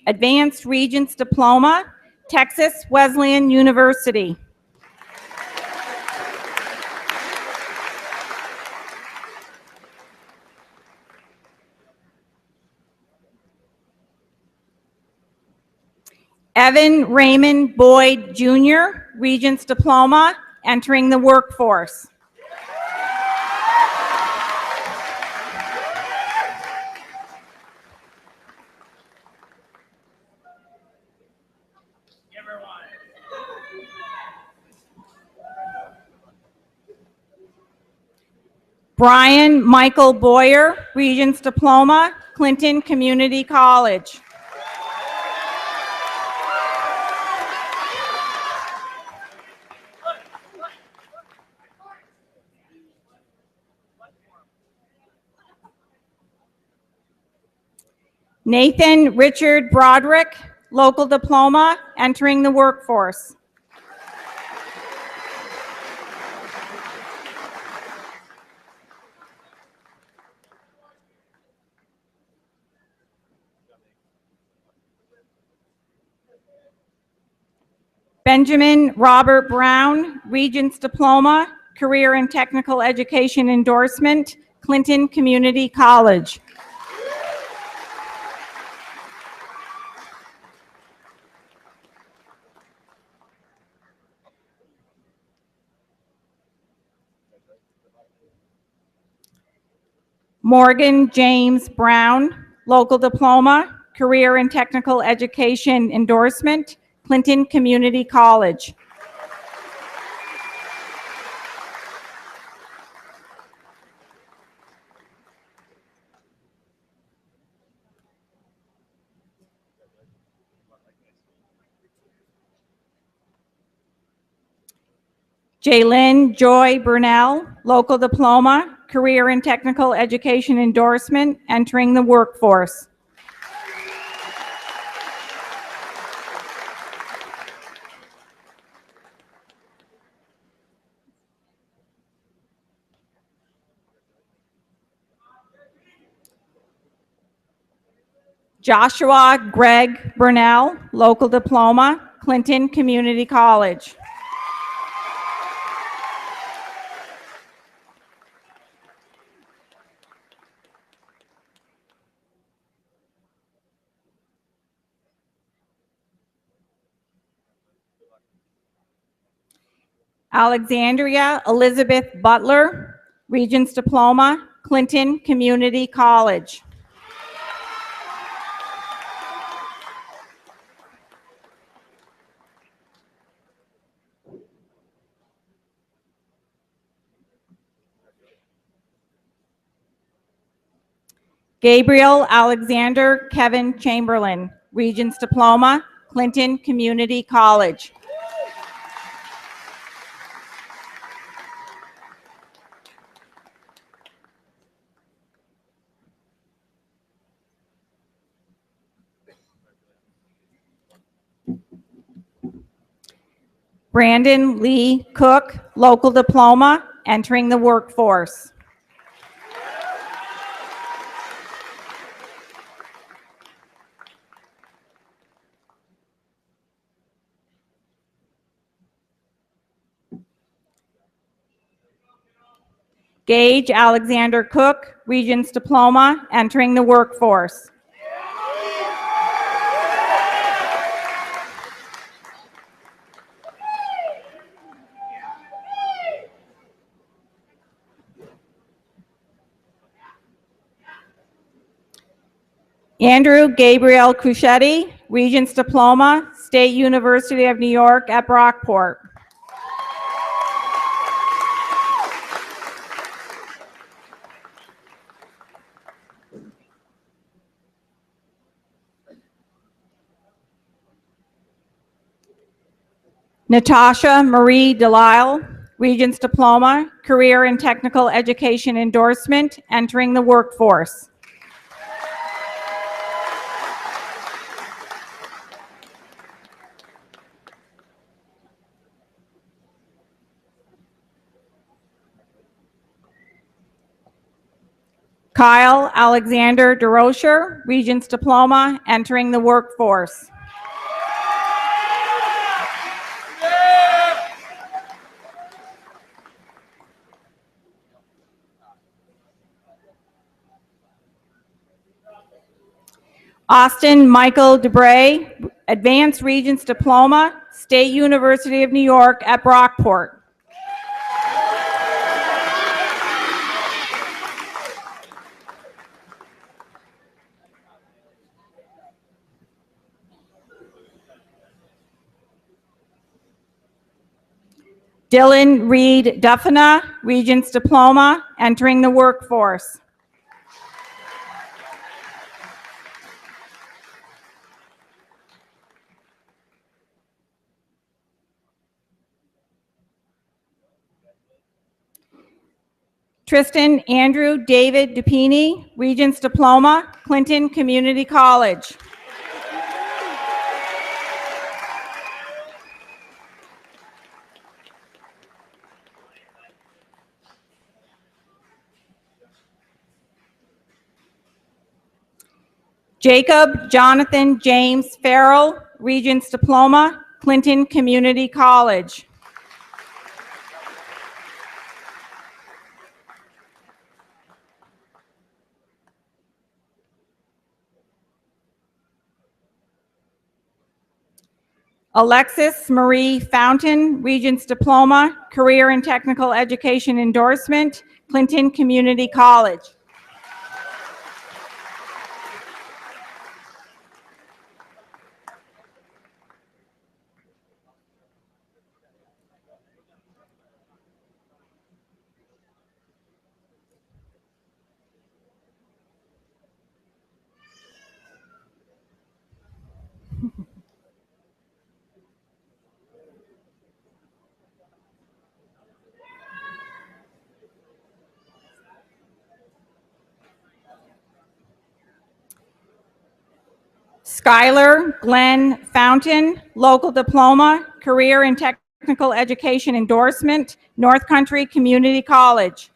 Advanced Regents Diploma, Texas Wesleyan University. Evan Raymond Boyd Jr., Regents Diploma, entering the workforce. Brian Michael Boyer, Regents Diploma, Clinton Community College. Nathan Richard Broderick, Local Diploma, entering the workforce. Benjamin Robert Brown, Regents Diploma, Career and Technical Education Endorsement, Clinton Community College. Morgan James Brown, Local Diploma, Career and Technical Education Endorsement, Clinton Community College. Jaylyn Joy Burnell, Local Diploma, Career and Technical Education Endorsement, entering the workforce. Joshua Greg Burnell, Local Diploma, Clinton Community College. Alexandria Elizabeth Butler, Regents Diploma, Clinton Community College. Gabriel Alexander Kevin Chamberlain, Regents Diploma, Clinton Community College. Brandon Lee Cook, local diploma, entering the workforce. Gage Alexander Cook, Regents Diploma, entering the workforce. Andrew Gabriel Cruschetti, Regents Diploma, State University of New York at Brockport. Natasha Marie Delisle, Regents Diploma, Career and Technical Education Endorsement, entering the workforce. Kyle Alexander DeRocher, Regents Diploma, entering the workforce. Austin Michael DeBray, Advanced Regents Diploma, State University of New York at Brockport. Dylan Reed Duffina, Regents Diploma, entering the workforce. Tristan Andrew David DuPini, Regents Diploma, Clinton Community College. Jacob Jonathan James Farrell, Regents Diploma, Clinton Community College. Alexis Marie Fountain, Regents Diploma, Career and Technical Education Endorsement, Clinton Community College. Skylar Glenn Fountain, local diploma, Career and Technical Education Endorsement, North Country Community College.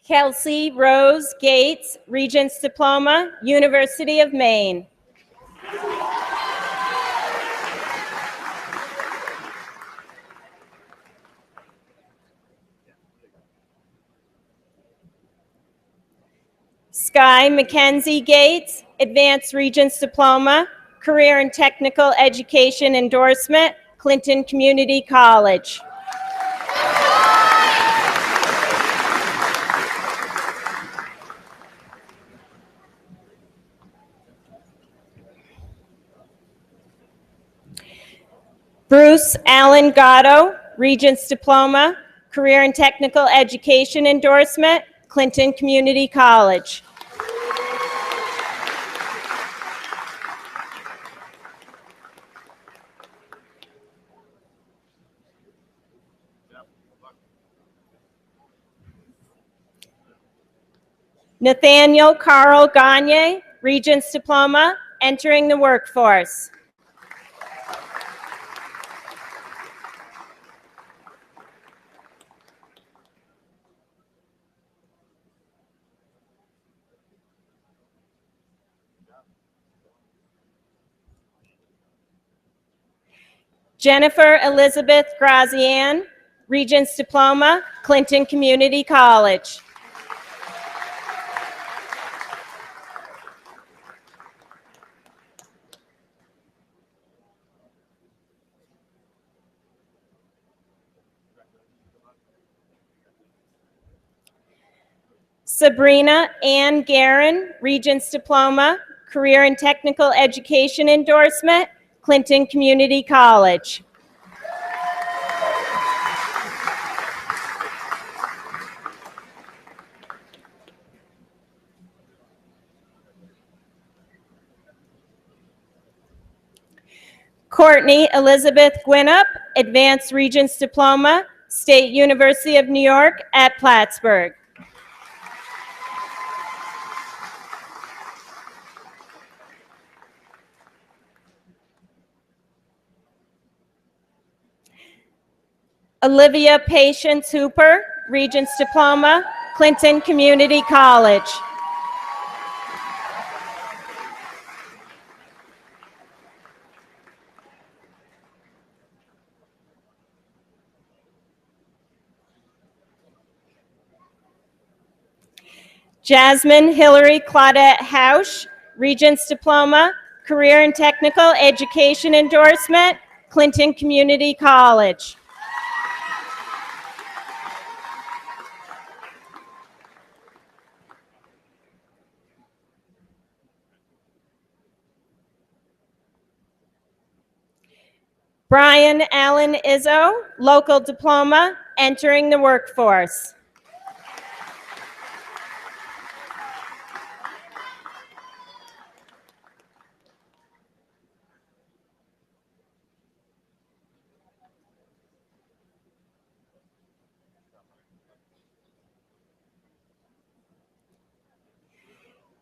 Kelsey Rose Gates, Regents Diploma, University of Maine. Sky Mackenzie Gates, Advanced Regents Diploma, Career and Technical Education Endorsement, Clinton Community College. Bruce Allen Gatto, Regents Diploma, Career and Technical Education Endorsement, Clinton Community College. Nathaniel Carl Gagne, Regents Diploma, entering the workforce. Jennifer Elizabeth Grazian, Regents Diploma, Clinton Community College. Sabrina Ann Guerin, Regents Diploma, Career and Technical Education Endorsement, Clinton Community College. Courtney Elizabeth Gwinnett, Advanced Regents Diploma, State University of New York at Plattsburgh. Olivia Patience Hooper, Regents Diploma, Clinton Community College. Jasmine Hillary Claudette Hausch, Regents Diploma, Career and Technical Education Endorsement, Clinton Community College. Brian Allen Izzo, Local Diploma, entering the workforce.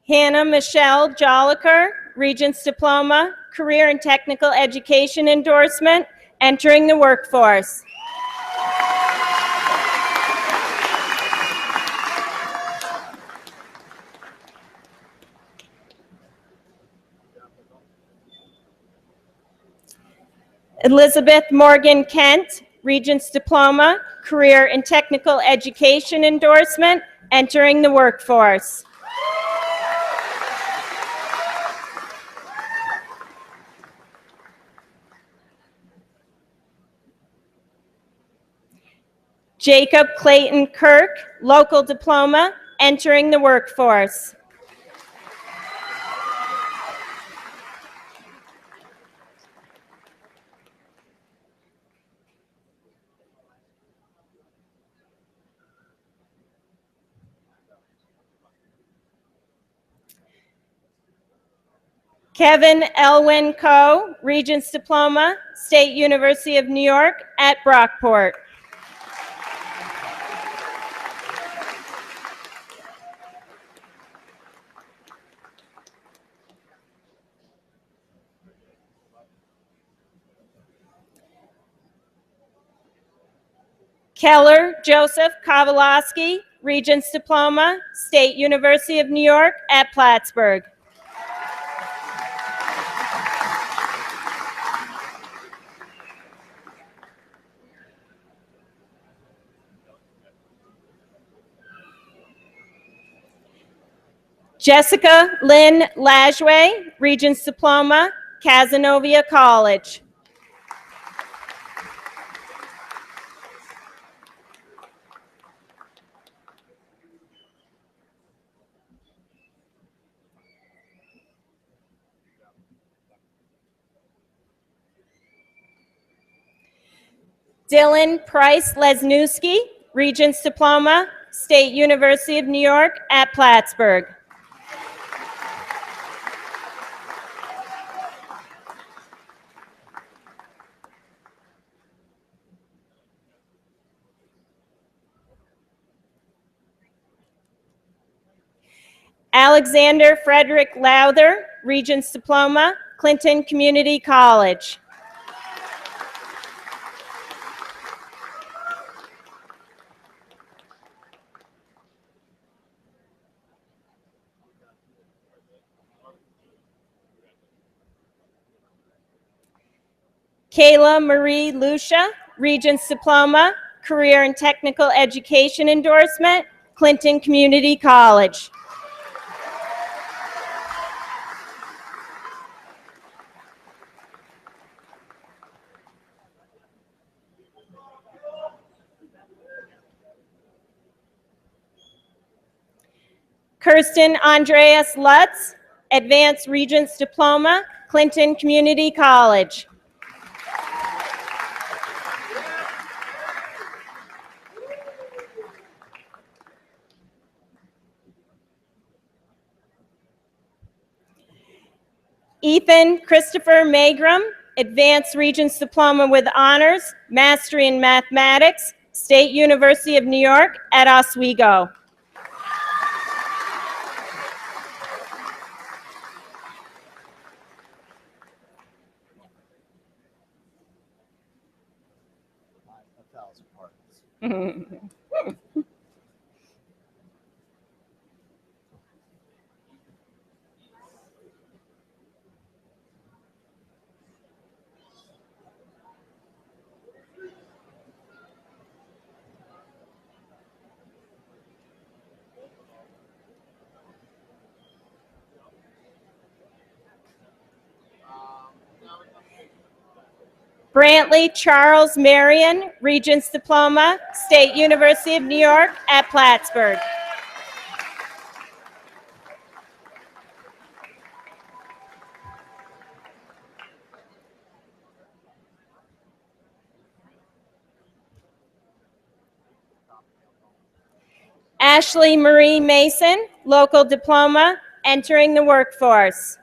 Hannah Michelle Jolliker, Regents Diploma, Career and Technical Education Endorsement, entering the workforce. Elizabeth Morgan Kent, Regents Diploma, Career and Technical Education Endorsement, entering the workforce. Jacob Clayton Kirk, Local Diploma, entering the workforce. Kevin Elwin Coe, Regents Diploma, State University of New York at Brockport. Keller Joseph Kowalski, Regents Diploma, State University of New York at Plattsburgh. Jessica Lynn Lajway, Regents Diploma, Cazenovia College. Dylan Price Lesniewski, Regents Diploma, State University of New York at Plattsburgh. Alexander Frederick Lowther, Regents Diploma, Clinton Community College. Kayla Marie Lucia, Regents Diploma, Career and Technical Education Endorsement, Clinton Community College. Kirsten Andreas Lutz, Advanced Regents Diploma, Clinton Community College. Ethan Christopher Magrum, Advanced Regents Diploma with Honors, Mastery in Mathematics, State University of New York at Oswego. Brantley Charles Marion, Regents Diploma, State University of New York at Plattsburgh. Ashley Marie Mason, Local Diploma, Entering the Workforce.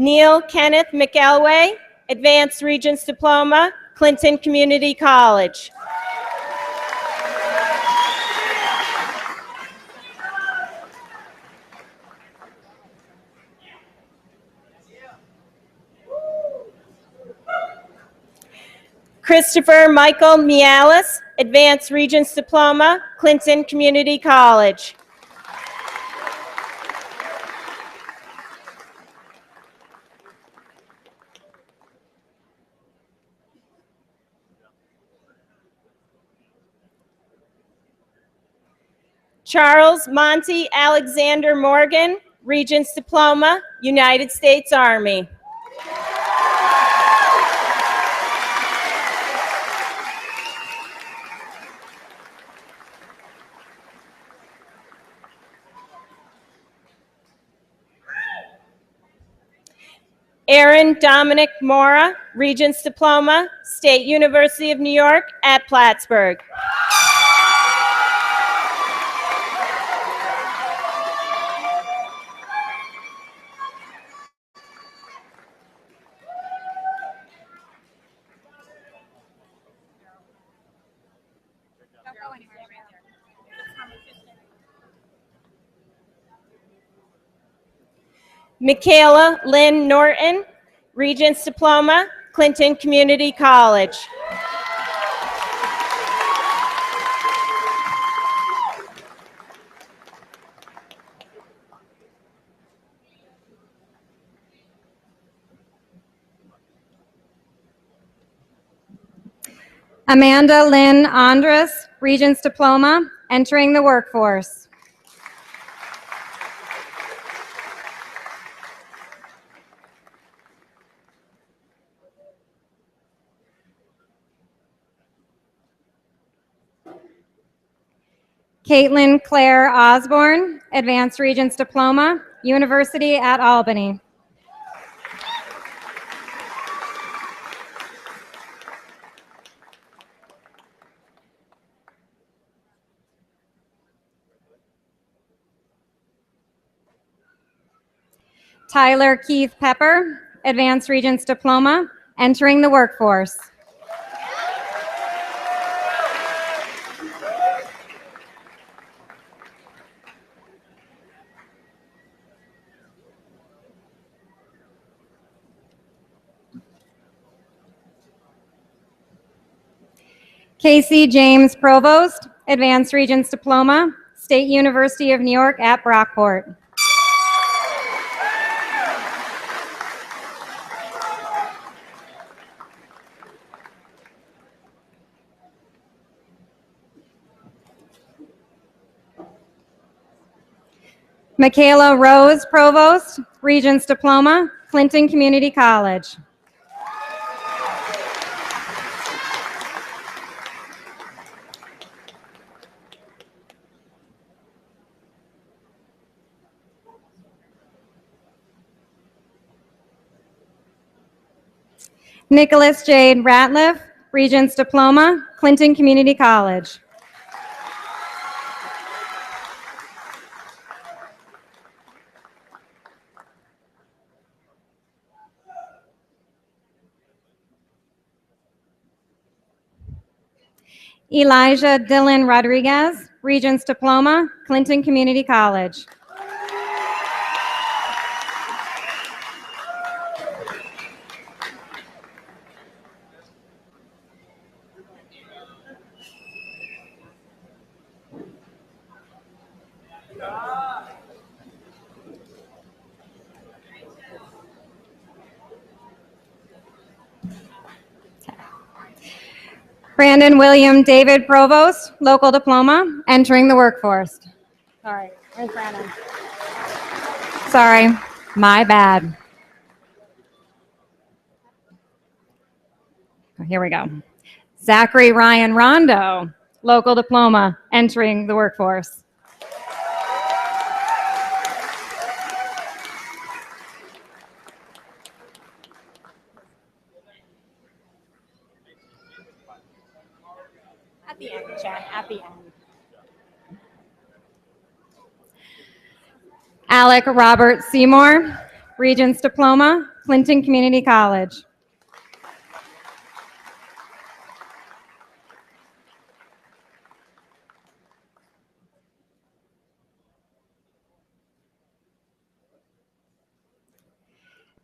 Neil Kenneth McElway, Advanced Regents Diploma, Clinton Community College. Christopher Michael Mialis, Advanced Regents Diploma, Clinton Community College. Charles Monty Alexander Morgan, Regents Diploma, United States Army. Aaron Dominic Mora, Regents Diploma, State University of New York at Plattsburgh. Michaela Lynn Norton, Regents Diploma, Clinton Community College. Amanda Lynn Andres, Regents Diploma, entering the workforce. Caitlin Claire Osborne, Advanced Regents Diploma, University at Albany. Tyler Keith Pepper, Advanced Regents Diploma, entering the workforce. Casey James Provost, Advanced Regents Diploma, State University of New York at Brockport. Michaela Rose Provost, Regents Diploma, Clinton Community College. Nicholas Jade Ratliff, Regents Diploma, Clinton Community College. Elijah Dylan Rodriguez, Regents Diploma, Clinton Community College. Brandon William David Provost, local diploma, entering the workforce. Sorry, where's Brandon? Sorry, my bad. Here we go. Zachary Ryan Rondo, local diploma, entering the workforce. At the end, Jen, at the end. Alec Robert Seymour, Regents Diploma, Clinton Community College.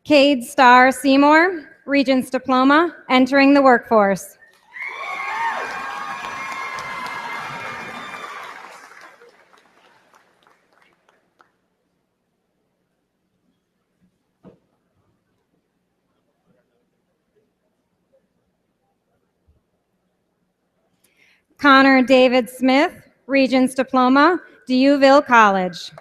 Cade Starr Seymour, Regents Diploma, entering the workforce. Connor David Smith, Regents Diploma, Dieuville College.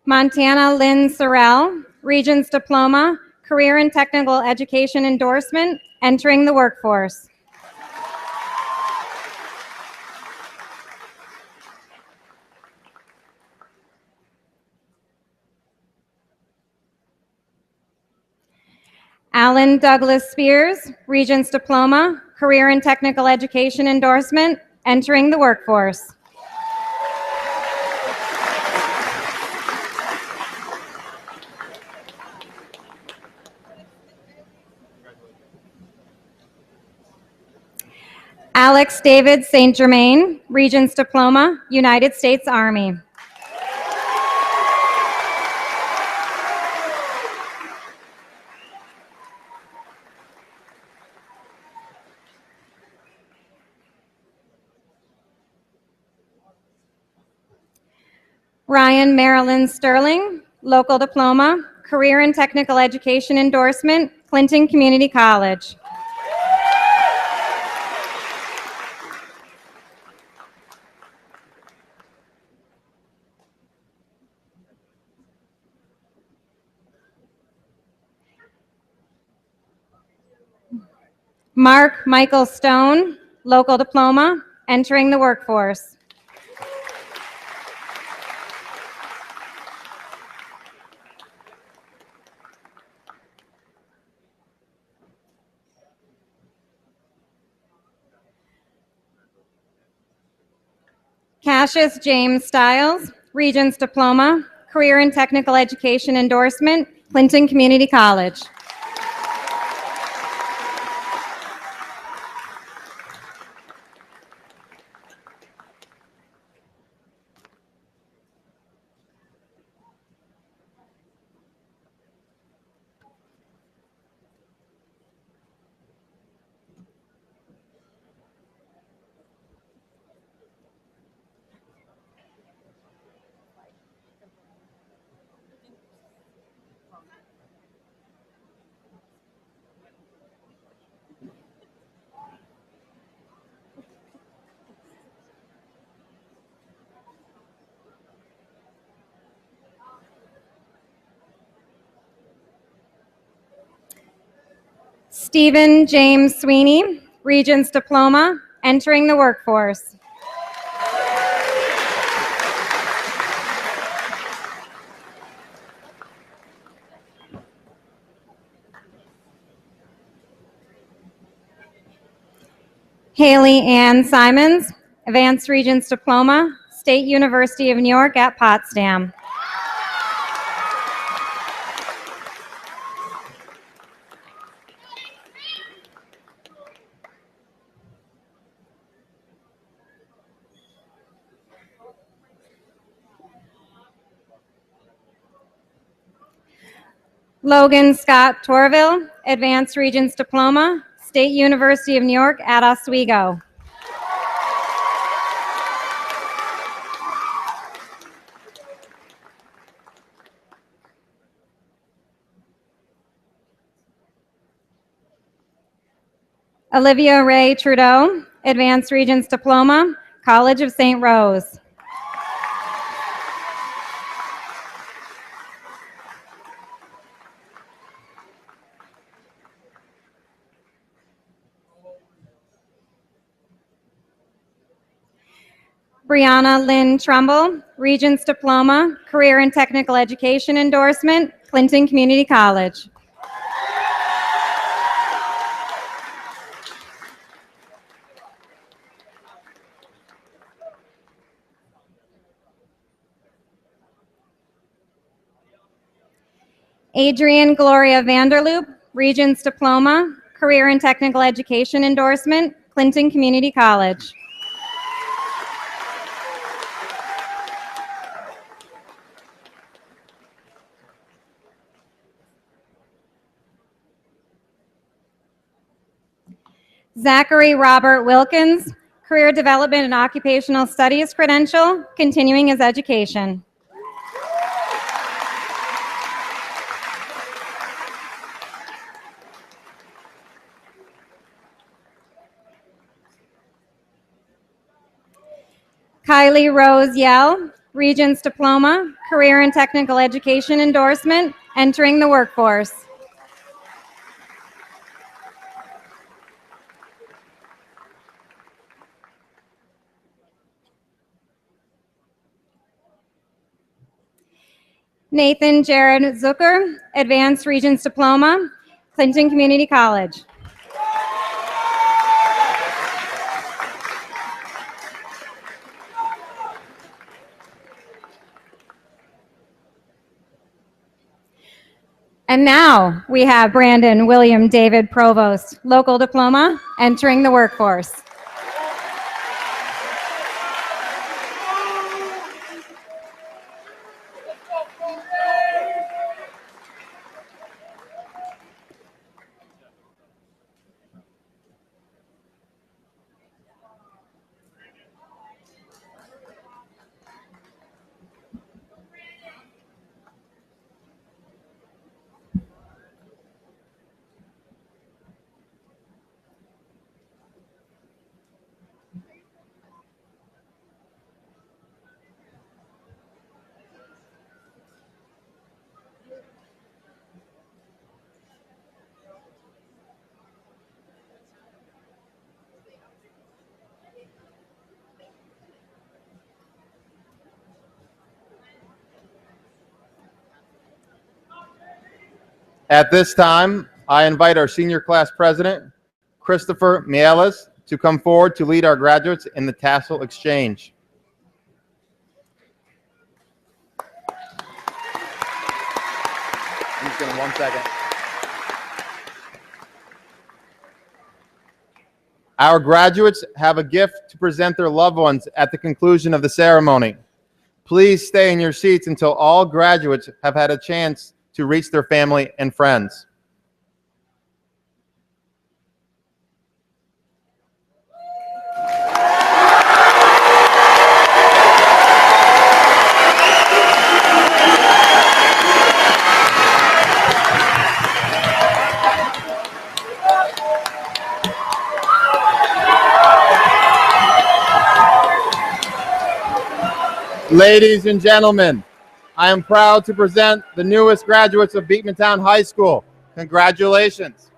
Montana Lynn Sorrell, Regents Diploma, Career and Technical Education Endorsement, entering the workforce. Alan Douglas Spears, Regents Diploma, Career and Technical Education Endorsement, entering the workforce. Alex David St. Germain, Regents Diploma, United States Army. Ryan Marilyn Sterling, local diploma, career and technical education endorsement, Clinton Community College. Mark Michael Stone, local diploma, entering the workforce. Cassius James Stiles, Regents diploma, career and technical education endorsement, Clinton Community College. Stephen James Sweeney, Regents diploma, entering the workforce. Haley Ann Simons, Advanced Regents diploma, State University of New York at Potsdam. Logan Scott Torville, Advanced Regents diploma, State University of New York at Oswego. Olivia Ray Trudeau, Advanced Regents diploma, College of St. Rose. Brianna Lynn Trumbull, Regents diploma, career and technical education endorsement, Clinton Community College. Adrian Gloria Vanderloop, Regents diploma, career and technical education endorsement, Clinton Community College. Zachary Robert Wilkins, career development and occupational studies credential, continuing his education. Kylie Rose Yell, Regents diploma, career and technical education endorsement, entering the workforce. Nathan Jared Zucker, Advanced Regents diploma, Clinton Community College. And now we have Brandon William David Provost, local diploma, entering the workforce. At this time, I invite our senior class president, Christopher Mieles, to come forward to lead our graduates in the tassel exchange. I'm just going to 1 second. Our graduates have a gift to present their loved ones at the conclusion of the ceremony. Please stay in your seats until all graduates have had a chance to reach their family and friends. Ladies and gentlemen, I am proud to present the newest graduates of Beekmantown High School. Congratulations.